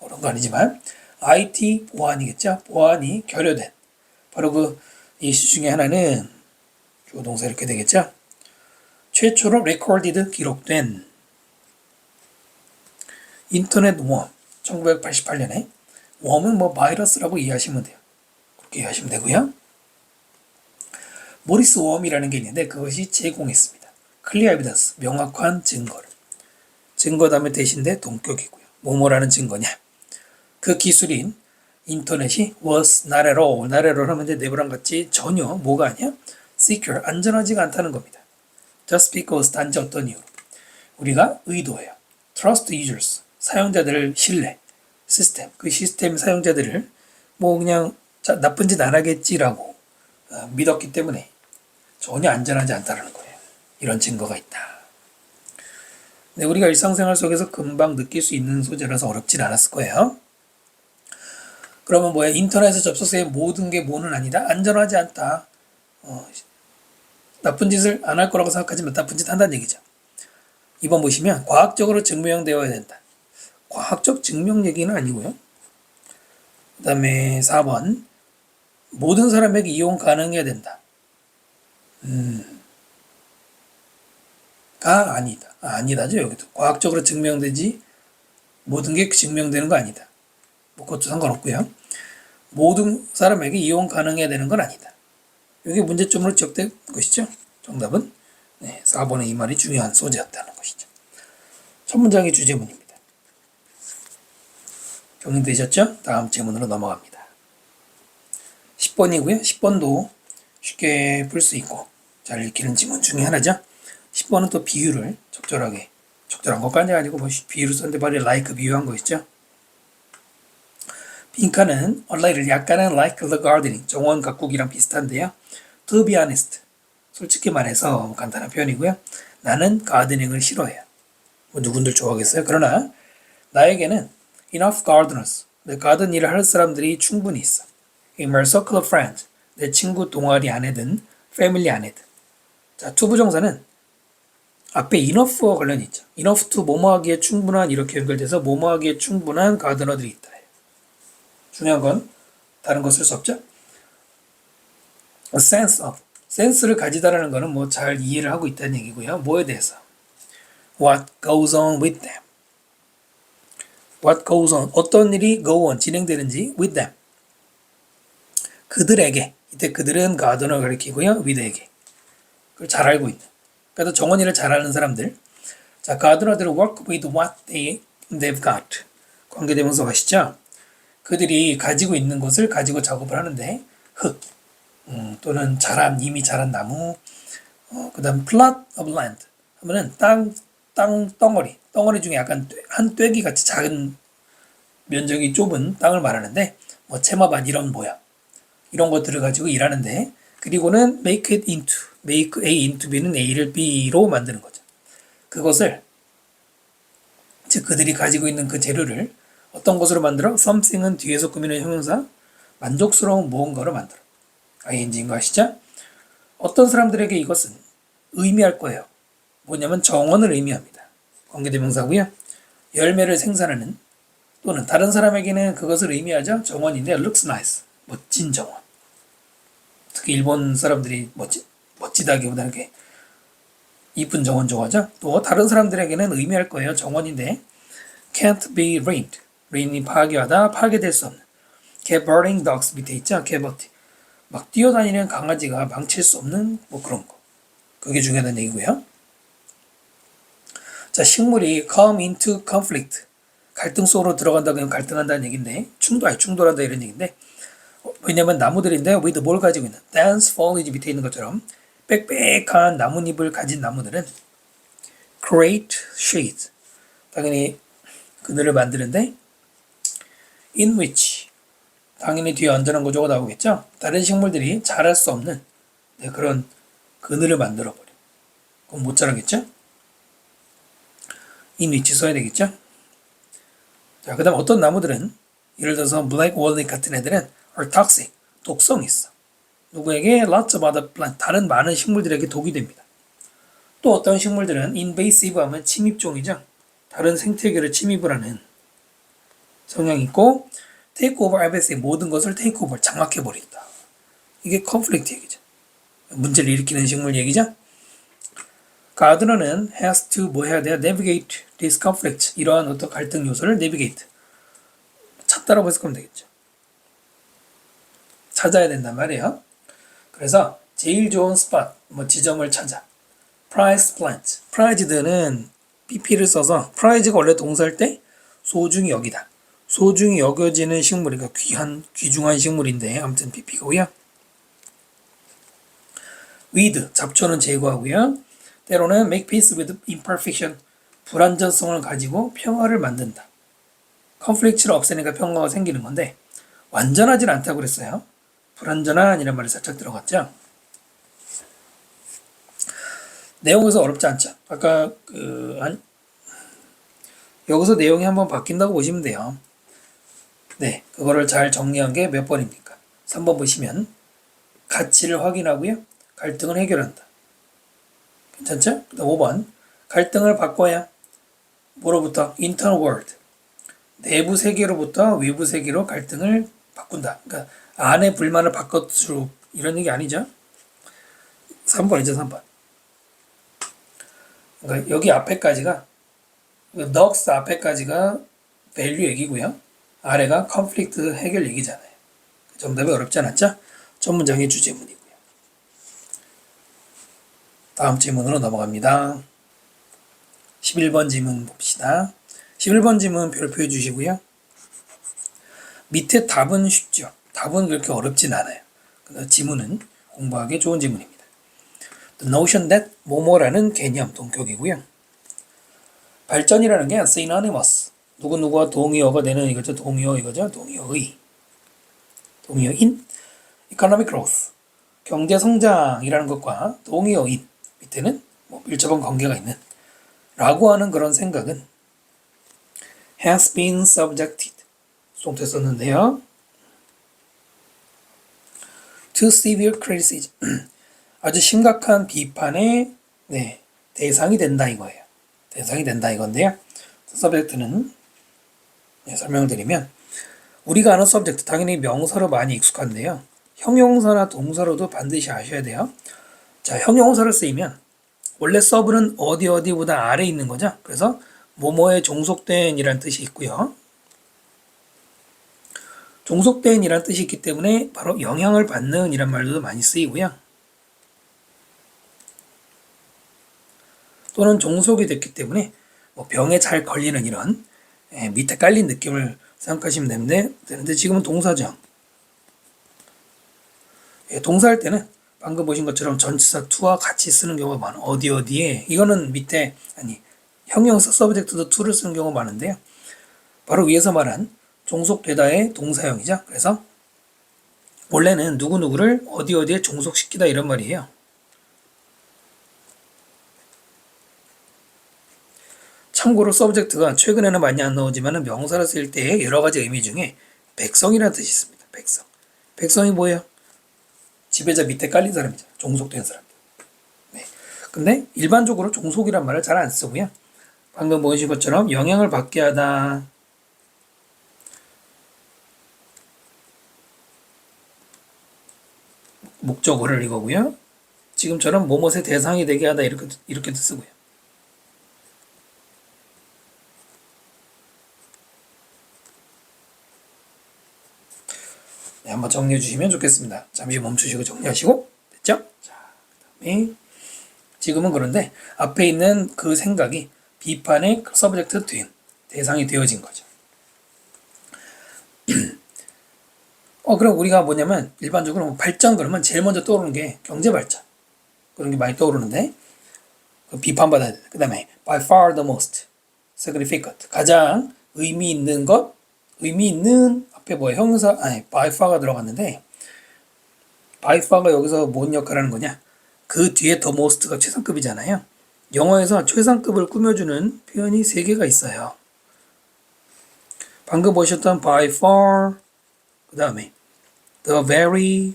어려운 거 아니지만 IT 보안이겠죠. 보안이 결여된 바로 그 이슈 중에 하나는 주어 동사 이렇게 되겠죠. 최초로 recorded 기록된 인터넷 웜 1988년에 웜은 바이러스라고 이해하시면 돼요. 그렇게 이해하시면 되고요. 모리스 웜이라는 게 있는데 그것이 제공했습니다. clear evidence 명확한 증거 다음에 대신데 동격이고요. 뭐뭐라는 증거냐? 그 기술인 인터넷이 was not at all 하면 이제 네버랑 같이 전혀 뭐가 아니야? secure 안전하지가 않다는 겁니다. just because 단지 어떤 이유로 우리가 의도해요. trust users 사용자들을 신뢰 시스템 그 시스템 사용자들을 그냥 나쁜 짓 안 하겠지라고 믿었기 때문에 전혀 안전하지 않다는 거예요. 이런 증거가 있다. 네, 우리가 일상생활 속에서 금방 느낄 수 있는 소재라서 어렵진 않았을 거예요. 그러면 뭐야? 인터넷에 접속사의 모든 게 뭐는 아니다. 안전하지 않다. 나쁜 짓을 안 할 거라고 생각하지만 나쁜 짓 한다는 얘기죠. 2번 보시면 과학적으로 증명되어야 된다. 과학적 증명 얘기는 아니고요. 그 다음에 4번 모든 사람에게 이용 가능해야 된다. 가 아니다. 아니다죠. 여기도 과학적으로 증명되지 모든 게 증명되는 거 아니다. 뭐 그것도 상관없고요. 모든 사람에게 이용 가능해야 되는 건 아니다. 이게 문제점으로 지적된 것이죠. 정답은 4번의 이 말이 중요한 소재였다는 것이죠. 첫 문장의 주제문입니다. 정리되셨죠? 다음 질문으로 넘어갑니다. 10번이고요. 10번도 쉽게 풀 수 있고 잘 읽히는 지문 중에 하나죠. 10번은 또 비유를 적절한 것까지 아니고 뭐 비유를 썼는데 바로 like 비유한 거 있죠. 빈칸은 얼라이를 약간은 like the gardening 정원 가꾸기랑 비슷한데요. To be honest 솔직히 말해서 간단한 표현이고요. 나는 가드닝을 싫어해요. 뭐 누군들 좋아하겠어요? 그러나 나에게는 enough gardeners 내 가든 일을 할 사람들이 충분히 있어. In my circle of friends 내 친구 동아리 안에든 패밀리 안에든 자 투부정사는 앞에 enough와 관련이 있죠. enough to 뭐뭐 하기에 충분한 이렇게 연결돼서 뭐뭐 하기에 충분한 가드너들이 있다. 중요한 건 다른 거 쓸 수 없죠. A sense of 센스를 가지다라는 거는 뭐 잘 이해를 하고 있다는 얘기고요. 뭐에 대해서 what goes on with them what goes on 어떤 일이 go on 진행되는지 with them 그들에게 이때 그들은 가드너를 가리키고요. with에게 그걸 잘 알고 있는 그래서 정원일을 잘 아는 사람들 자 가드너들은 work with what they've got 관계대명사 가시죠. 그들이 가지고 있는 것을 가지고 작업을 하는데 흙 또는 이미 자란 나무 그 다음 plot of land 하면은 땅 덩어리 중에 약간 한 떼기 같이 작은 면적이 좁은 땅을 말하는데 뭐 채마반 이런 모양 이런 것들을 가지고 일하는데 그리고는 make A into B는 A를 B로 만드는 거죠. 그것을 즉 그들이 가지고 있는 그 재료를 어떤 것으로 만들어? something은 뒤에서 꾸미는 형용사 만족스러운 무언가로 만들어. ing인 거 아시죠? 어떤 사람들에게 이것은 의미할 거예요. 뭐냐면 정원을 의미합니다. 관계대명사고요. 열매를 생산하는 또는 다른 사람에게는 그것을 의미하죠. 정원인데 looks nice. 멋진 정원. 특히 일본 사람들이 멋지다기보다는 이렇게 이쁜 정원 좋아하죠. 또 다른 사람들에게는 의미할 거예요. 정원인데 can't be rained. rain이 파괴될 수 없는. 개 burning dogs 밑에 있죠. 개버티. 막 뛰어다니는 강아지가 망칠 수 없는 뭐 그런 거. 그게 중요하다는 얘기고요. 자, 식물이 come into conflict. 갈등 속으로 들어간다고 하면 갈등한다는 얘기인데 충돌한다 이런 얘기인데 왜냐면 나무들인데 with 뭘 가지고 있는 dense foliage 밑에 있는 것처럼 빽빽한 나뭇잎을 가진 나무들은 create shade. 당연히 그늘을 만드는데 in which 당연히 뒤에 안전한 구조가 나오겠죠. 다른 식물들이 자랄 수 없는 그런 그늘을 만들어버려. 그럼 못 자라겠죠. in which 써야 되겠죠. 자, 그 다음 어떤 나무들은 예를 들어서 black walnut 같은 애들은 are toxic, 독성이 있어. 누구에게? lots of other plant, 다른 많은 식물들에게 독이 됩니다. 또 어떤 식물들은 invasive 하면 침입종이죠. 다른 생태계를 침입을 하는 성향이 있고 take over everything, 모든 것을 take over, 장악해버린다. 이게 conflict 얘기죠. 문제를 일으키는 식물 얘기죠. 가드너는 has to 뭐 해야 돼요? navigate this conflict, 이러한 어떤 갈등 요소를 navigate, 찾다라고 해석하면 되겠죠. 찾아야 된단 말이에요. 그래서 제일 좋은 스팟, 지점을 찾아. prize plant, prized는 pp를 써서 prize가 원래 동사일 때 소중히 여기다. 소중히 여겨지는 식물, 그러니까 귀중한 식물인데 아무튼 pp고요. weed, 잡초는 제거하고요. 때로는 make peace with imperfection, 불완전성을 가지고 평화를 만든다. 컨플릭트를 없애니까 평화가 생기는 건데 완전하진 않다고 그랬어요. 불완전한이란 말이 살짝 들어갔죠. 내용에서 어렵지 않죠. 아까 여기서 내용이 한번 바뀐다고 보시면 돼요. 네, 그거를 잘 정리한 게 몇 번입니까? 3번 보시면 가치를 확인하고요. 갈등을 해결한다. 괜찮죠? 그 다음 5번 갈등을 바꿔야 뭐로부터? internal world, 내부 세계로부터 외부 세계로 갈등을 바꾼다. 그러니까 안에 불만을 바꿔주고 이런 얘기 아니죠. 3번이죠, 3번. 그러니까 여기 앞에까지가 넉스 앞에까지가 밸류 얘기고요. 아래가 컨플릭트 해결 얘기잖아요. 정답이 어렵지 않았죠? 첫 문장의 주제문이고요. 다음 질문으로 넘어갑니다. 11번 질문 봅시다. 11번 질문 별표해 주시고요. 밑에 답은 쉽죠. 답은 그렇게 어렵진 않아요. 지문은 공부하기 좋은 지문입니다. The notion that 뭐뭐라는 개념, 동격이고요. 발전이라는 게 synonymous. 누구누구와 동의어가 되는 이거죠. 동의어 이거죠. 동의어의. 동의어인. economic growth. 경제 성장이라는 것과 동의어인. 밑에는 뭐 밀접한 관계가 있는. 라고 하는 그런 생각은 has been subjected. 수동태 썼는데요. to severe criticism. 아주 심각한 비판의 대상이 된다 이거예요. 대상이 된다 이건데요. 서브젝트는 설명을 드리면 우리가 아는 서브젝트 당연히 명사로 많이 익숙한데요. 형용사나 동사로도 반드시 아셔야 돼요. 자, 형용사를 쓰이면 원래 서브는 어디보다 아래에 있는 거죠. 그래서 뭐뭐에 종속된 이란 뜻이 있고요. 종속된 이란 뜻이 있기 때문에 바로 영향을 받는 이란 말도 많이 쓰이고요. 또는 종속이 됐기 때문에 뭐 병에 잘 걸리는 이런 밑에 깔린 느낌을 생각하시면 되는데 지금은 동사죠. 동사할 때는 방금 보신 것처럼 전치사 to와 같이 쓰는 경우가 많아요. 어디에 이거는 밑에 형용사 서브젝트도 to를 쓰는 경우가 많은데요. 바로 위에서 말한 종속되다의 동사형이죠. 그래서 원래는 누구누구를 어디에 종속시키다 이런 말이에요. 참고로 서브젝트가 최근에는 많이 안 나오지만 명사를 쓸 때 여러 가지 의미 중에 백성이라는 뜻이 있습니다. 백성. 백성이 뭐예요? 지배자 밑에 깔린 사람이죠. 종속된 사람. 네. 근데 일반적으로 종속이란 말을 잘 안 쓰고요. 방금 보신 것처럼 영향을 받게 하다. 목적어를 이거고요. 지금처럼 뭐뭇의 대상이 되게 하다 이렇게도 쓰고요. 네, 한번 정리해 주시면 좋겠습니다. 잠시 멈추시고 정리하시고 됐죠? 자, 그다음에 지금은 그런데 앞에 있는 그 생각이 비판의 서브젝트 된 대상이 되어진 거죠. 그럼 우리가 뭐냐면 일반적으로 발전 그러면 제일 먼저 떠오르는 게 경제 발전 그런 게 많이 떠오르는데 비판받아야 돼. 그 다음에 by far the most significant 가장 의미 있는 것 의미 있는 앞에 뭐예요? 형용사 by far가 들어갔는데 by far가 여기서 뭔 역할을 하는 거냐? 그 뒤에 the most가 최상급이잖아요. 영어에서 최상급을 꾸며주는 표현이 3개가 있어요. 방금 보셨던 by far 그 다음에 the very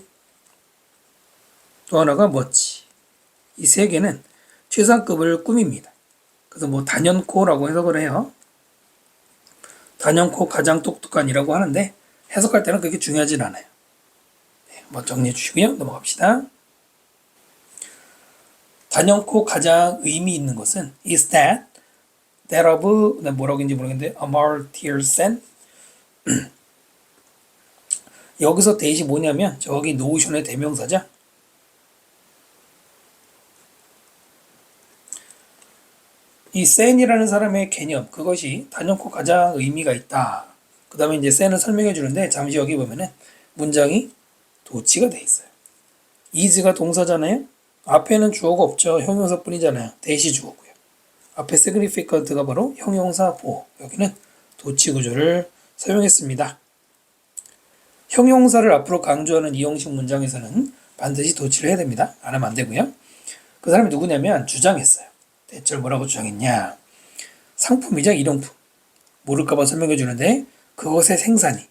또 하나가 much 이 3개는 최상급을 꾸밉니다. 그래서 뭐 단연코라고 해석을 해요. 단연코 가장 똑똑한이라고 하는데 해석할 때는 그렇게 중요하진 않아요. 네, 한번 정리해 주시고요. 넘어갑시다. 단연코 가장 의미 있는 것은 is that of 뭐라고 했는지 모르겠는데 Amartya Sen 여기서 대시 뭐냐면 저기 노션의 대명사죠. 이 센이라는 사람의 개념 그것이 단연코 가장 의미가 있다. 그 다음에 이제 센을 설명해 주는데 잠시 여기 보면은 문장이 도치가 돼 있어요. is가 동사잖아요. 앞에는 주어가 없죠. 형용사뿐이잖아요. 대시 주어고요. 앞에 significant가 바로 형용사 보호. 여기는 도치 구조를 사용했습니다. 형용사를 앞으로 강조하는 이 형식 문장에서는 반드시 도치를 해야 됩니다. 안 하면 안 되고요. 그 사람이 누구냐면 주장했어요. 대체로 뭐라고 주장했냐. 상품이죠. 일용품. 모를까봐 설명해 주는데 그것의 생산이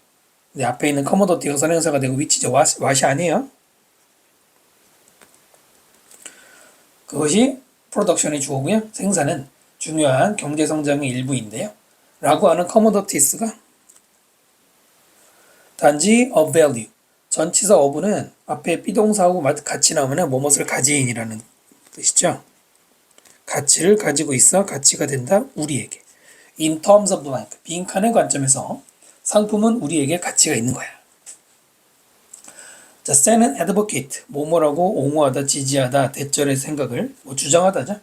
근데 앞에 있는 커머더티가 선행사가 되고 위치죠. 왓이 아니에요. 그것이 프로덕션의 주어고요. 생산은 중요한 경제성장의 일부인데요. 라고 하는 커머더티스가 단지 of value. 전치사 of는 앞에 비동사하고 같이 나오면 뭐뭇을 가지인이라는 뜻이죠. 가치를 가지고 있어 가치가 된다 우리에게. In terms of blank. 빈칸의 관점에서 상품은 우리에게 가치가 있는 거야. 자, stand advocate. 뭐뭐라고 옹호하다, 지지하다, 대절의 생각을 주장하다죠.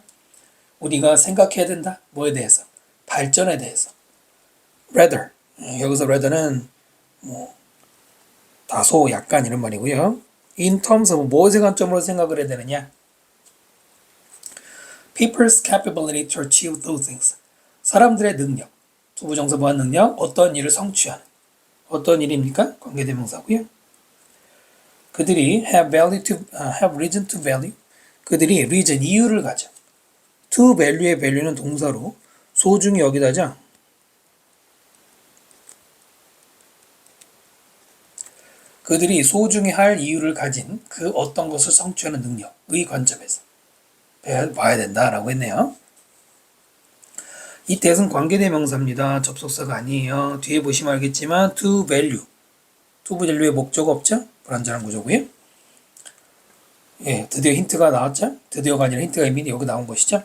우리가 생각해야 된다. 뭐에 대해서? 발전에 대해서. rather. 여기서 rather는 다소 약간 이런 말이고요. In terms of 무엇의 관점으로 생각을 해야 되느냐? People's capability to achieve those things. 사람들의 능력. 투부정사 보완 능력. 어떤 일을 성취하는. 어떤 일입니까? 관계대명사고요. 그들이 have reason to value. 그들이 reason, 이유를 가져. to value의 value는 동사로 소중히 여기다죠. 그들이 소중히 할 이유를 가진 그 어떤 것을 성취하는 능력의 관점에서 봐야 된다라고 했네요. 이 that은 관계대명사입니다. 접속사가 아니에요. 뒤에 보시면 알겠지만 to value. to value의 목적 없죠? 불완전한 구조고요. 예, 드디어 힌트가 나왔죠? 드디어가 아니라 힌트가 이미 여기 나온 것이죠.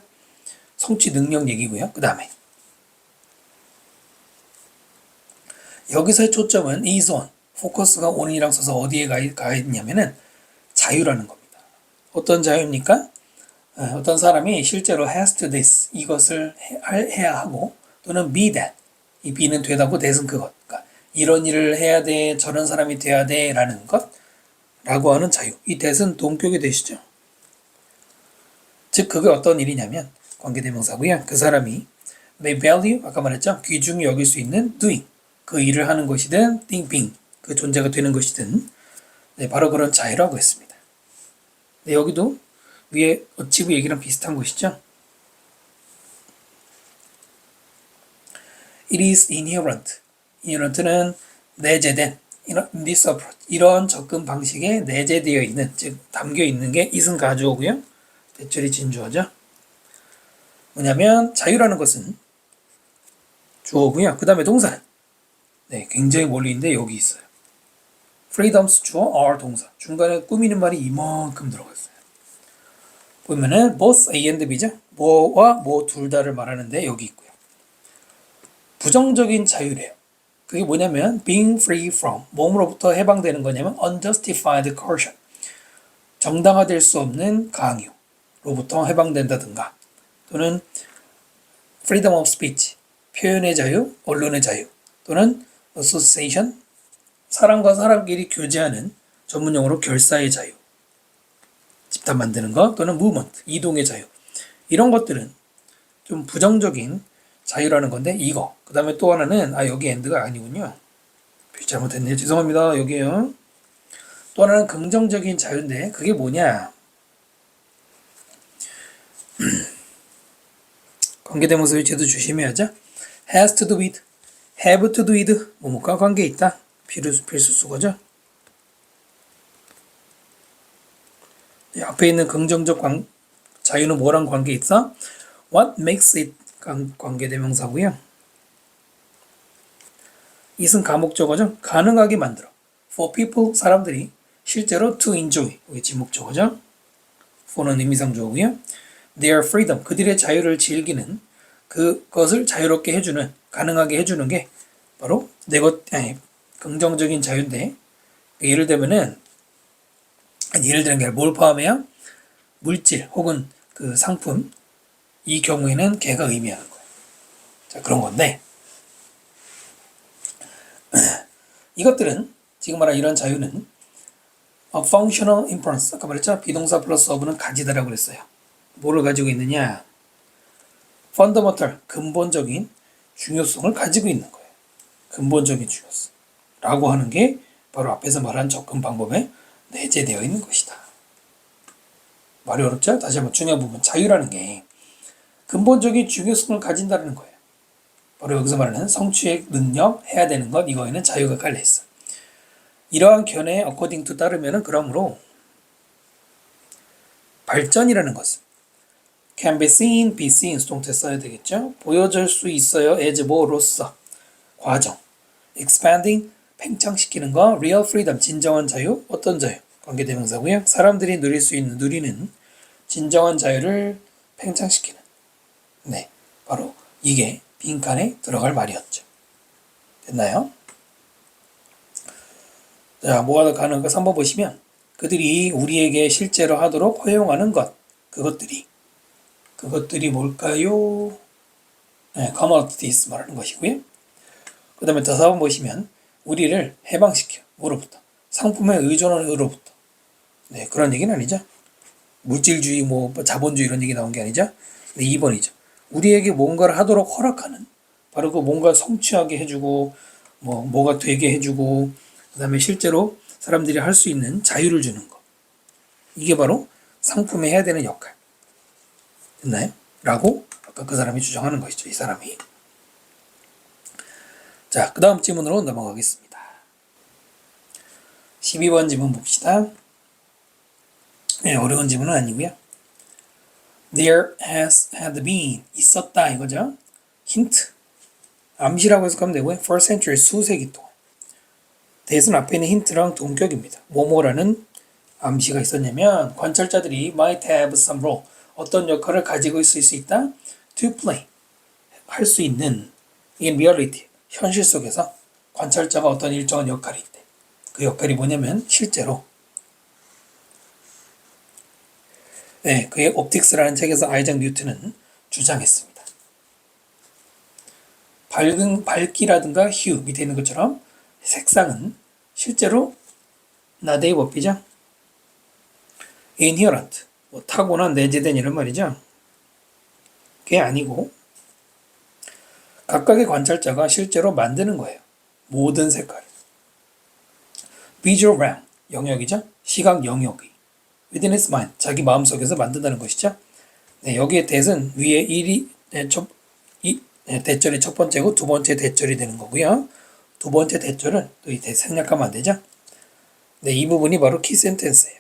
성취 능력 얘기고요. 그 다음에 여기서의 초점은 is on. 포커스가 on이랑 써서 어디에 가 있냐면은 자유라는 겁니다. 어떤 자유입니까? 어떤 사람이 실제로 has to this. 이것을 해야 하고 또는 be that. 이 be는 되다고 that은 그것. 그러니까 이런 일을 해야 돼. 저런 사람이 돼야 돼. 라는 것. 라고 하는 자유. 이 that은 동격이 되시죠. 즉 그게 어떤 일이냐면 관계대명사고요. 그 사람이 may value, 아까 말했죠. 귀중히 여길 수 있는 doing. 그 일을 하는 것이든 being, 그 존재가 되는 것이든 네, 바로 그런 자유라고 했습니다. 네, 여기도 위에 어치브 얘기랑 비슷한 것이죠. It is inherent. inherent는 내재된 this approach. 이런 접근 방식에 내재되어 있는, 즉 담겨 있는 게 is은 가주어고요. 대절이 진주어죠. 뭐냐면 자유라는 것은 주어고요. 그 다음에 동사는 네, 굉장히 멀리 있는데 여기 있어요. freedoms 주어, are 동사. 중간에 꾸미는 말이 이만큼 들어가 있어요. 보면은 both A and B죠. 뭐와 뭐 둘 다를 말하는데 여기 있고요. 부정적인 자유래요. 그게 뭐냐면 being free from, 뭐로부터 해방되는 거냐면 unjustified coercion, 정당화될 수 없는 강요로부터 해방된다든가, 또는 freedom of speech, 표현의 자유, 언론의 자유, 또는 association, 사람과 사람끼리 교제하는 전문용어로 결사의 자유, 집단 만드는 것, 또는 movement, 이동의 자유. 이런 것들은 좀 부정적인 자유라는 건데 이거. 그 다음에 또 하나는 여기 end가 아니군요. 표시 잘못했네요. 죄송합니다. 여기에요. 또 하나는 긍정적인 자유인데 그게 뭐냐. 관계대명사 위치도 조심해야죠. has to do with, have to do with, 뭐뭐과 관계 있다. 필수 수거죠. 앞에 있는 긍정적 자유는 뭐랑 관계 있어? What makes it 관계대명사고요. it은 가목적어죠. 가능하게 만들어. For people, 사람들이 실제로 to enjoy, 이게 지목적어죠. for는 의미상주어고요. Their freedom, 그들의 자유를 즐기는 그것을 자유롭게 해주는, 가능하게 해주는 게 바로 긍정적인 자유인데, 예를 들면은 예를 들는 게 뭘 포함해요? 물질 혹은 그 상품, 이 경우에는 걔가 의미하는 거예요. 자, 그런 건데 이것들은 지금 말한 이런 자유는 functional importance, 아까 말했죠? 비동사 플러스 of는 가지다라고 그랬어요. 뭐를 가지고 있느냐? fundamental, 근본적인 중요성을 가지고 있는 거예요. 근본적인 중요성 라고 하는 게 바로 앞에서 말한 접근 방법에 내재되어 있는 것이다. 말이 어렵죠? 다시 한번 중요한 부분, 자유라는 게 근본적인 중요성을 가진다는 거예요. 바로 여기서 말하는 성취의 능력, 해야 되는 것, 이거에는 자유가 깔려있어. 이러한 견해에 according to 따르면 그러므로 발전이라는 것은 can be seen 수동태 써야 되겠죠? 보여줄 수 있어요. as 뭐로서 과정. expanding 팽창시키는 거, real freedom, 진정한 자유, 어떤 자유? 관계대명사고요. 사람들이 누리는 진정한 자유를 팽창시키는. 네, 바로 이게 빈칸에 들어갈 말이었죠. 됐나요? 자, 뭐가 더 가능한가? 3번 보시면 그들이 우리에게 실제로 하도록 허용하는 것, 그것들이 뭘까요? 네, commodities 말하는 것이고요. 그 다음에 더 4번 보시면 우리를 해방시켜. 뭐로부터? 상품에 의존하는 의로부터. 네, 그런 얘기는 아니죠. 물질주의, 자본주의 이런 얘기 나온 게 아니죠. 네, 2번이죠. 우리에게 뭔가를 하도록 허락하는, 바로 그 뭔가 성취하게 해주고, 뭐가 되게 해주고, 그 다음에 실제로 사람들이 할 수 있는 자유를 주는 거. 이게 바로 상품에 해야 되는 역할. 됐나요? 라고 아까 그 사람이 주장하는 것이죠. 이 사람이. 자, 그 다음 질문으로 넘어가겠습니다. 12번 질문 봅시다. 네, 어려운 질문은 아니고요. There has had been, 있었다 이거죠. 힌트. 암시라고 해석하면 되고요. For century, 수세기 동안. that은 앞에 있는 힌트랑 동격입니다. 뭐뭐라는 암시가 있었냐면 관찰자들이 might have some role, 어떤 역할을 가지고 있을 수 있다. to play, 할 수 있는 in reality, 현실 속에서 관찰자가 어떤 일정한 역할이 있대. 그 역할이 뭐냐면 실제로 네, 그의 옵틱스라는 책에서 아이작 뉴턴은 주장했습니다. 밝기라든가 휴 밑에 있는 것처럼 색상은 실제로 나대의 법이죠. inherent, 타고난 내재된 이런 말이죠. 그게 아니고 각각의 관찰자가 실제로 만드는 거예요. 모든 색깔. visual realm, 영역이죠. 시각 영역이. within his mind, 자기 마음속에서 만든다는 것이죠. 네, 여기에 that은 위에 1이 대절이 첫 번째고 두 번째 대절이 되는 거고요. 두 번째 대절은 또 이 생략하면 안 되죠. 네, 이 부분이 바로 키 센텐스예요.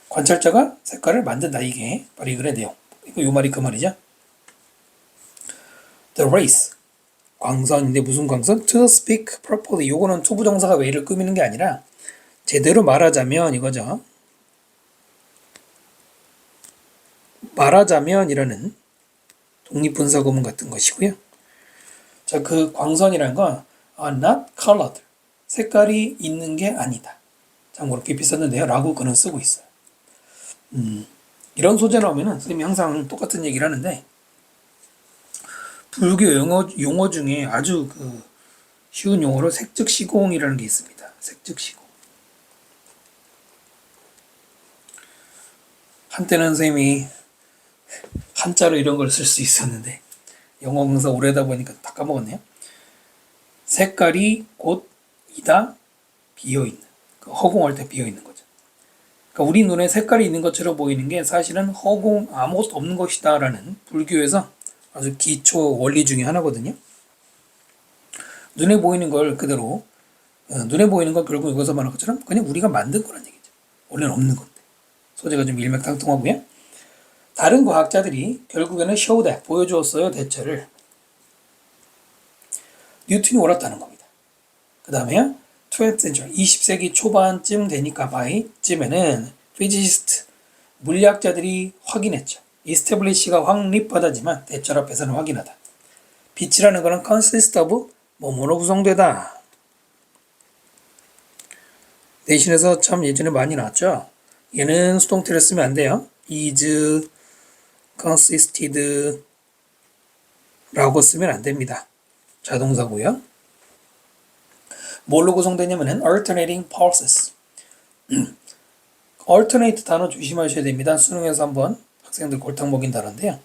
관찰자가 색깔을 만든다. 이게 바로 이 글의 내용. 이 말이 그 말이죠. The race, 광선인데 무슨 광선? To speak properly. 요거는 투부정사가 왜를 꾸미는 게 아니라 제대로 말하자면 이거죠. 말하자면이라는 독립분사구문 같은 것이고요. 자, 그 광선이라는 건 not colored, 색깔이 있는 게 아니다. 참고로 깊이 썼는데요. 라고 그는 쓰고 있어요. 이런 소재 나오면은 선생님이 항상 똑같은 얘기를 하는데 불교 용어 중에 아주 쉬운 용어로 색즉시공이라는 게 있습니다. 색즉시공. 한때는 선생님이 한자로 이런 걸 쓸 수 있었는데 영어 강사 오래다 보니까 다 까먹었네요. 색깔이 곧 이다 비어있는, 허공할 때 비어있는 거죠. 그러니까 우리 눈에 색깔이 있는 것처럼 보이는 게 사실은 허공 아무것도 없는 것이다 라는 불교에서 아주 기초 원리 중에 하나거든요. 눈에 보이는 걸 그대로 눈에 보이는 건 결국 이것서 말한 것처럼 그냥 우리가 만든 거란 얘기죠. 원래는 없는 건데. 소재가 좀 일맥상통하고요. 다른 과학자들이 결국에는 show that, 보여주었어요. 대체를 뉴턴이 옳았다는 겁니다. 그 다음에 20th century, 20세기 초반쯤 되니까 바이쯤에는 physicist, 물리학자들이 확인했죠. establish가 확립하다지만 대절 앞에서는 확인하다. 빛이라는 것은 consist of 뭐뭐로 구성되다. 대신해서 참 예전에 많이 나왔죠. 얘는 수동태를 쓰면 안 돼요. is consisted 라고 쓰면 안 됩니다. 자동사고요. 뭘로 구성되냐면은 alternating pulses. alternate 단어 조심하셔야 됩니다. 수능에서 한번 학생들 골탕 먹인 단어인데요.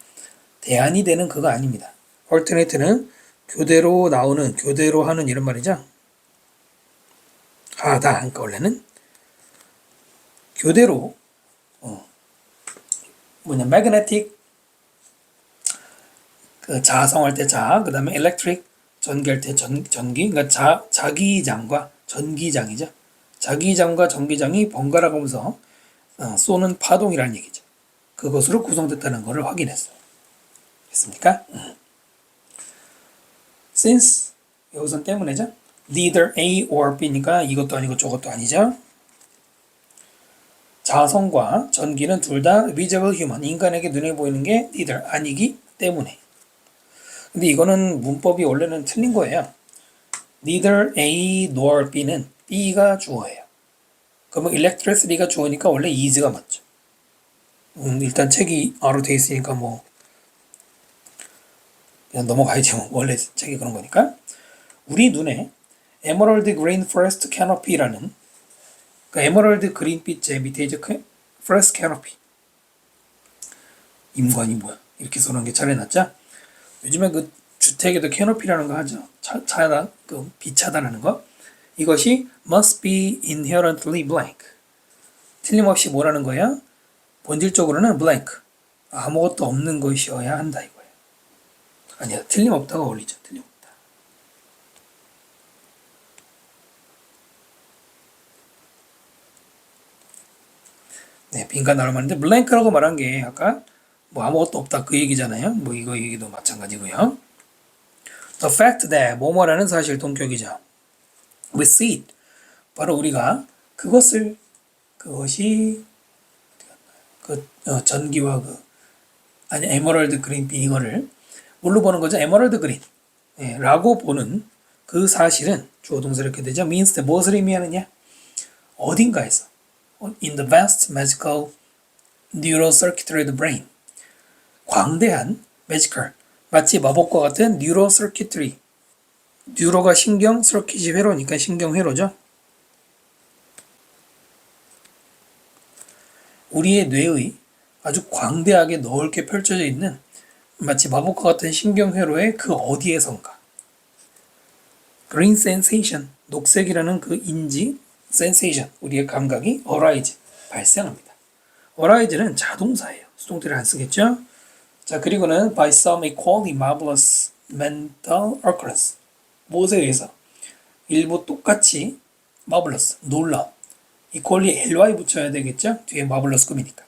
대안이 되는 그거 아닙니다. alternate는 교대로 나오는, 교대로 하는 이런 말이죠. 하다. 그러니까 원래는 교대로 magnetic 자성할 때 자, 그 다음에 electric 전기할 때 전기, 그러니까 자기장과 전기장이죠. 자기장과 전기장이 번갈아 가면서 쏘는 파동이라는 얘기죠. 그것으로 구성됐다는 것을 확인했어요. 됐습니까? since 여기선 때문에죠. neither A or B니까 이것도 아니고 저것도 아니죠. 자성과 전기는 둘 다 visible human, 인간에게 눈에 보이는 게 neither, 아니기 때문에. 근데 이거는 문법이 원래는 틀린 거예요. neither A nor B는 B가 주어예요. 그러면 electricity가 주어니까 원래 is가 맞죠. 일단 책이 R로 돼 있으니까 뭐 그냥 넘어가야죠. 원래 책이 그런 거니까. 우리 눈에 emerald green forest canopy라는 그 에메랄드 그린빛의 밑에 이제 forest canopy, 임관이 뭐야 이렇게 써놓은 게 잘 해놨죠. 요즘에 그 주택에도 캐노피라는 거 하죠. 차다 그 비차다라는 거. 이것이 must be inherently blank. 틀림없이 뭐라는 거야? 본질적으로는 blank. 아무것도 없는 것이어야 한다 이거예요. 아니야, 틀림없다가 어울리죠. 틀림없다. 네, 빈칸 나올 만한데 blank라고 말한 게 아까 뭐 아무것도 없다 그 얘기잖아요. 뭐 이거 얘기도 마찬가지고요. The fact that 뭐뭐라는 사실 동격이죠. We see it. 바로 우리가 그것이 전기와 에메랄드 그린빛 이거를 뭘로 보는 거죠? 에메랄드 그린 라고 보는 그 사실은 주어 동사 이렇게 되죠. means that 무엇을 의미하느냐? 어딘가에서 in the vast magical neural circuitry of the brain, 광대한 magical, 마치 마법과 같은 neural circuitry, 뉴로가 신경, 서킷이 회로니까 신경회로죠. 우리의 뇌의 아주 광대하게 넓게 펼쳐져 있는 마치 마법과 같은 신경회로의 그 어디에선가 green sensation, 녹색이라는 그 인지 sensation, 우리의 감각이 arise, 발생합니다. arise는 자동사예요. 수동태를 안 쓰겠죠? 자, 그리고는 by some equally marvelous mental occurrence, 무엇에 의해서 일부 똑같이 marvelous, 놀라운, equally ly 붙여야 되겠죠? 뒤에 marvelous 꿈이니까.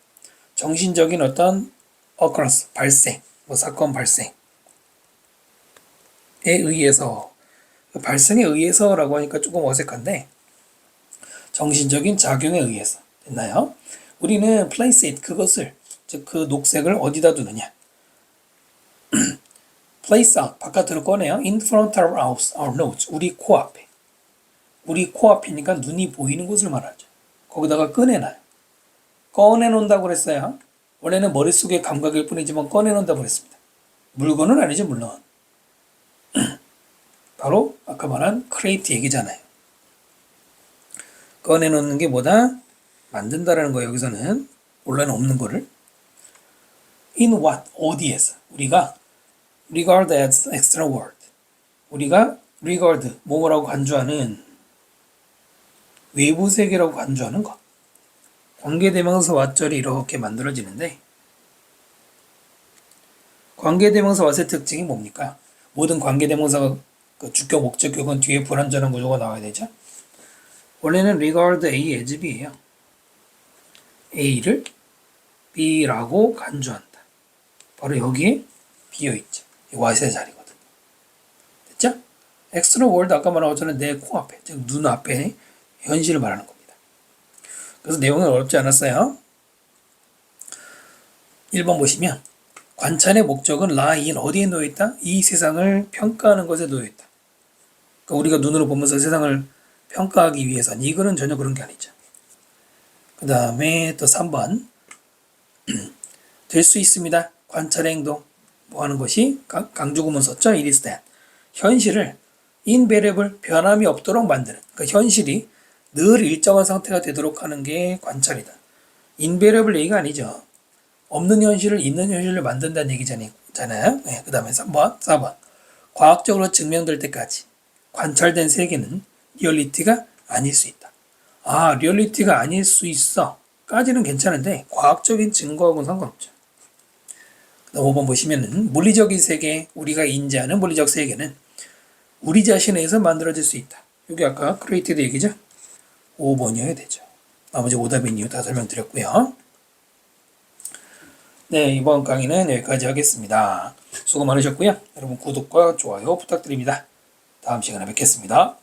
정신적인 어떤 occurrence, 발생, 뭐 사건 발생에 의해서, 발생에 의해서라고 하니까 조금 어색한데 정신적인 작용에 의해서 됐나요? 우리는 place it, 그것을, 즉 그 녹색을 어디다 두느냐? place out, 바깥으로 꺼내요. in front of our nose, 우리 코앞에. 우리 코앞이니까 눈이 보이는 곳을 말하죠. 거기다가 꺼내놔요. 꺼내놓는다고 그랬어요. 원래는 머릿속의 감각일 뿐이지만 꺼내놓는다고 그랬습니다. 물건은 아니죠, 물론. 바로 아까 말한 create 얘기잖아요. 꺼내놓는 게 뭐다? 만든다라는 거예요. 여기서는 원래는 없는 거를. in what, 어디에서. 우리가 regard as external world, 우리가 regard, 뭐뭐라고 간주하는 외부 세계라고 간주하는 것. 관계대명사 왓절이 이렇게 만들어지는데 관계대명사 왓의 특징이 뭡니까? 모든 관계대명사가 그 주격, 목적격은 뒤에 불완전한 구조가 나와야 되죠. 원래는 regard A as B예요. A를 B라고 간주한다. 바로 여기에 비어있죠. 왓의 자리거든요. 됐죠? external world, 아까 말한 것처럼 내 코앞에, 즉 눈앞에 현실을 말하는 겁니다. 그래서 내용은 어렵지 않았어요. 1번 보시면 관찰의 목적은 lie in, 어디에 놓여있다? 이 세상을 평가하는 것에 놓여있다. 그러니까 우리가 눈으로 보면서 세상을 평가하기 위해서는, 이거는 전혀 그런 게 아니죠. 그 다음에 또 3번 될 수 있습니다. 관찰의 행동, 뭐 하는 것이 강조구문 썼죠. it is that, 현실을 invariable, 변함이 없도록 만드는, 그러니까 현실이 늘 일정한 상태가 되도록 하는 게 관찰이다. invariable 얘기가 아니죠. 없는 현실을 있는 현실로 만든다는 얘기잖아요. 네, 그 다음에 4번 과학적으로 증명될 때까지 관찰된 세계는 리얼리티가 아닐 수 있다. 아, 리얼리티가 아닐 수 있어 까지는 괜찮은데 과학적인 증거하고는 상관없죠. 5번 보시면은 물리적인 세계, 우리가 인지하는 물리적 세계는 우리 자신에 의해서 만들어질 수 있다. 이게 아까 크리에이티드 얘기죠. 5번이어야 되죠. 나머지 오답인 이유 다 설명드렸고요. 네, 이번 강의는 여기까지 하겠습니다. 수고 많으셨고요. 여러분 구독과 좋아요 부탁드립니다. 다음 시간에 뵙겠습니다.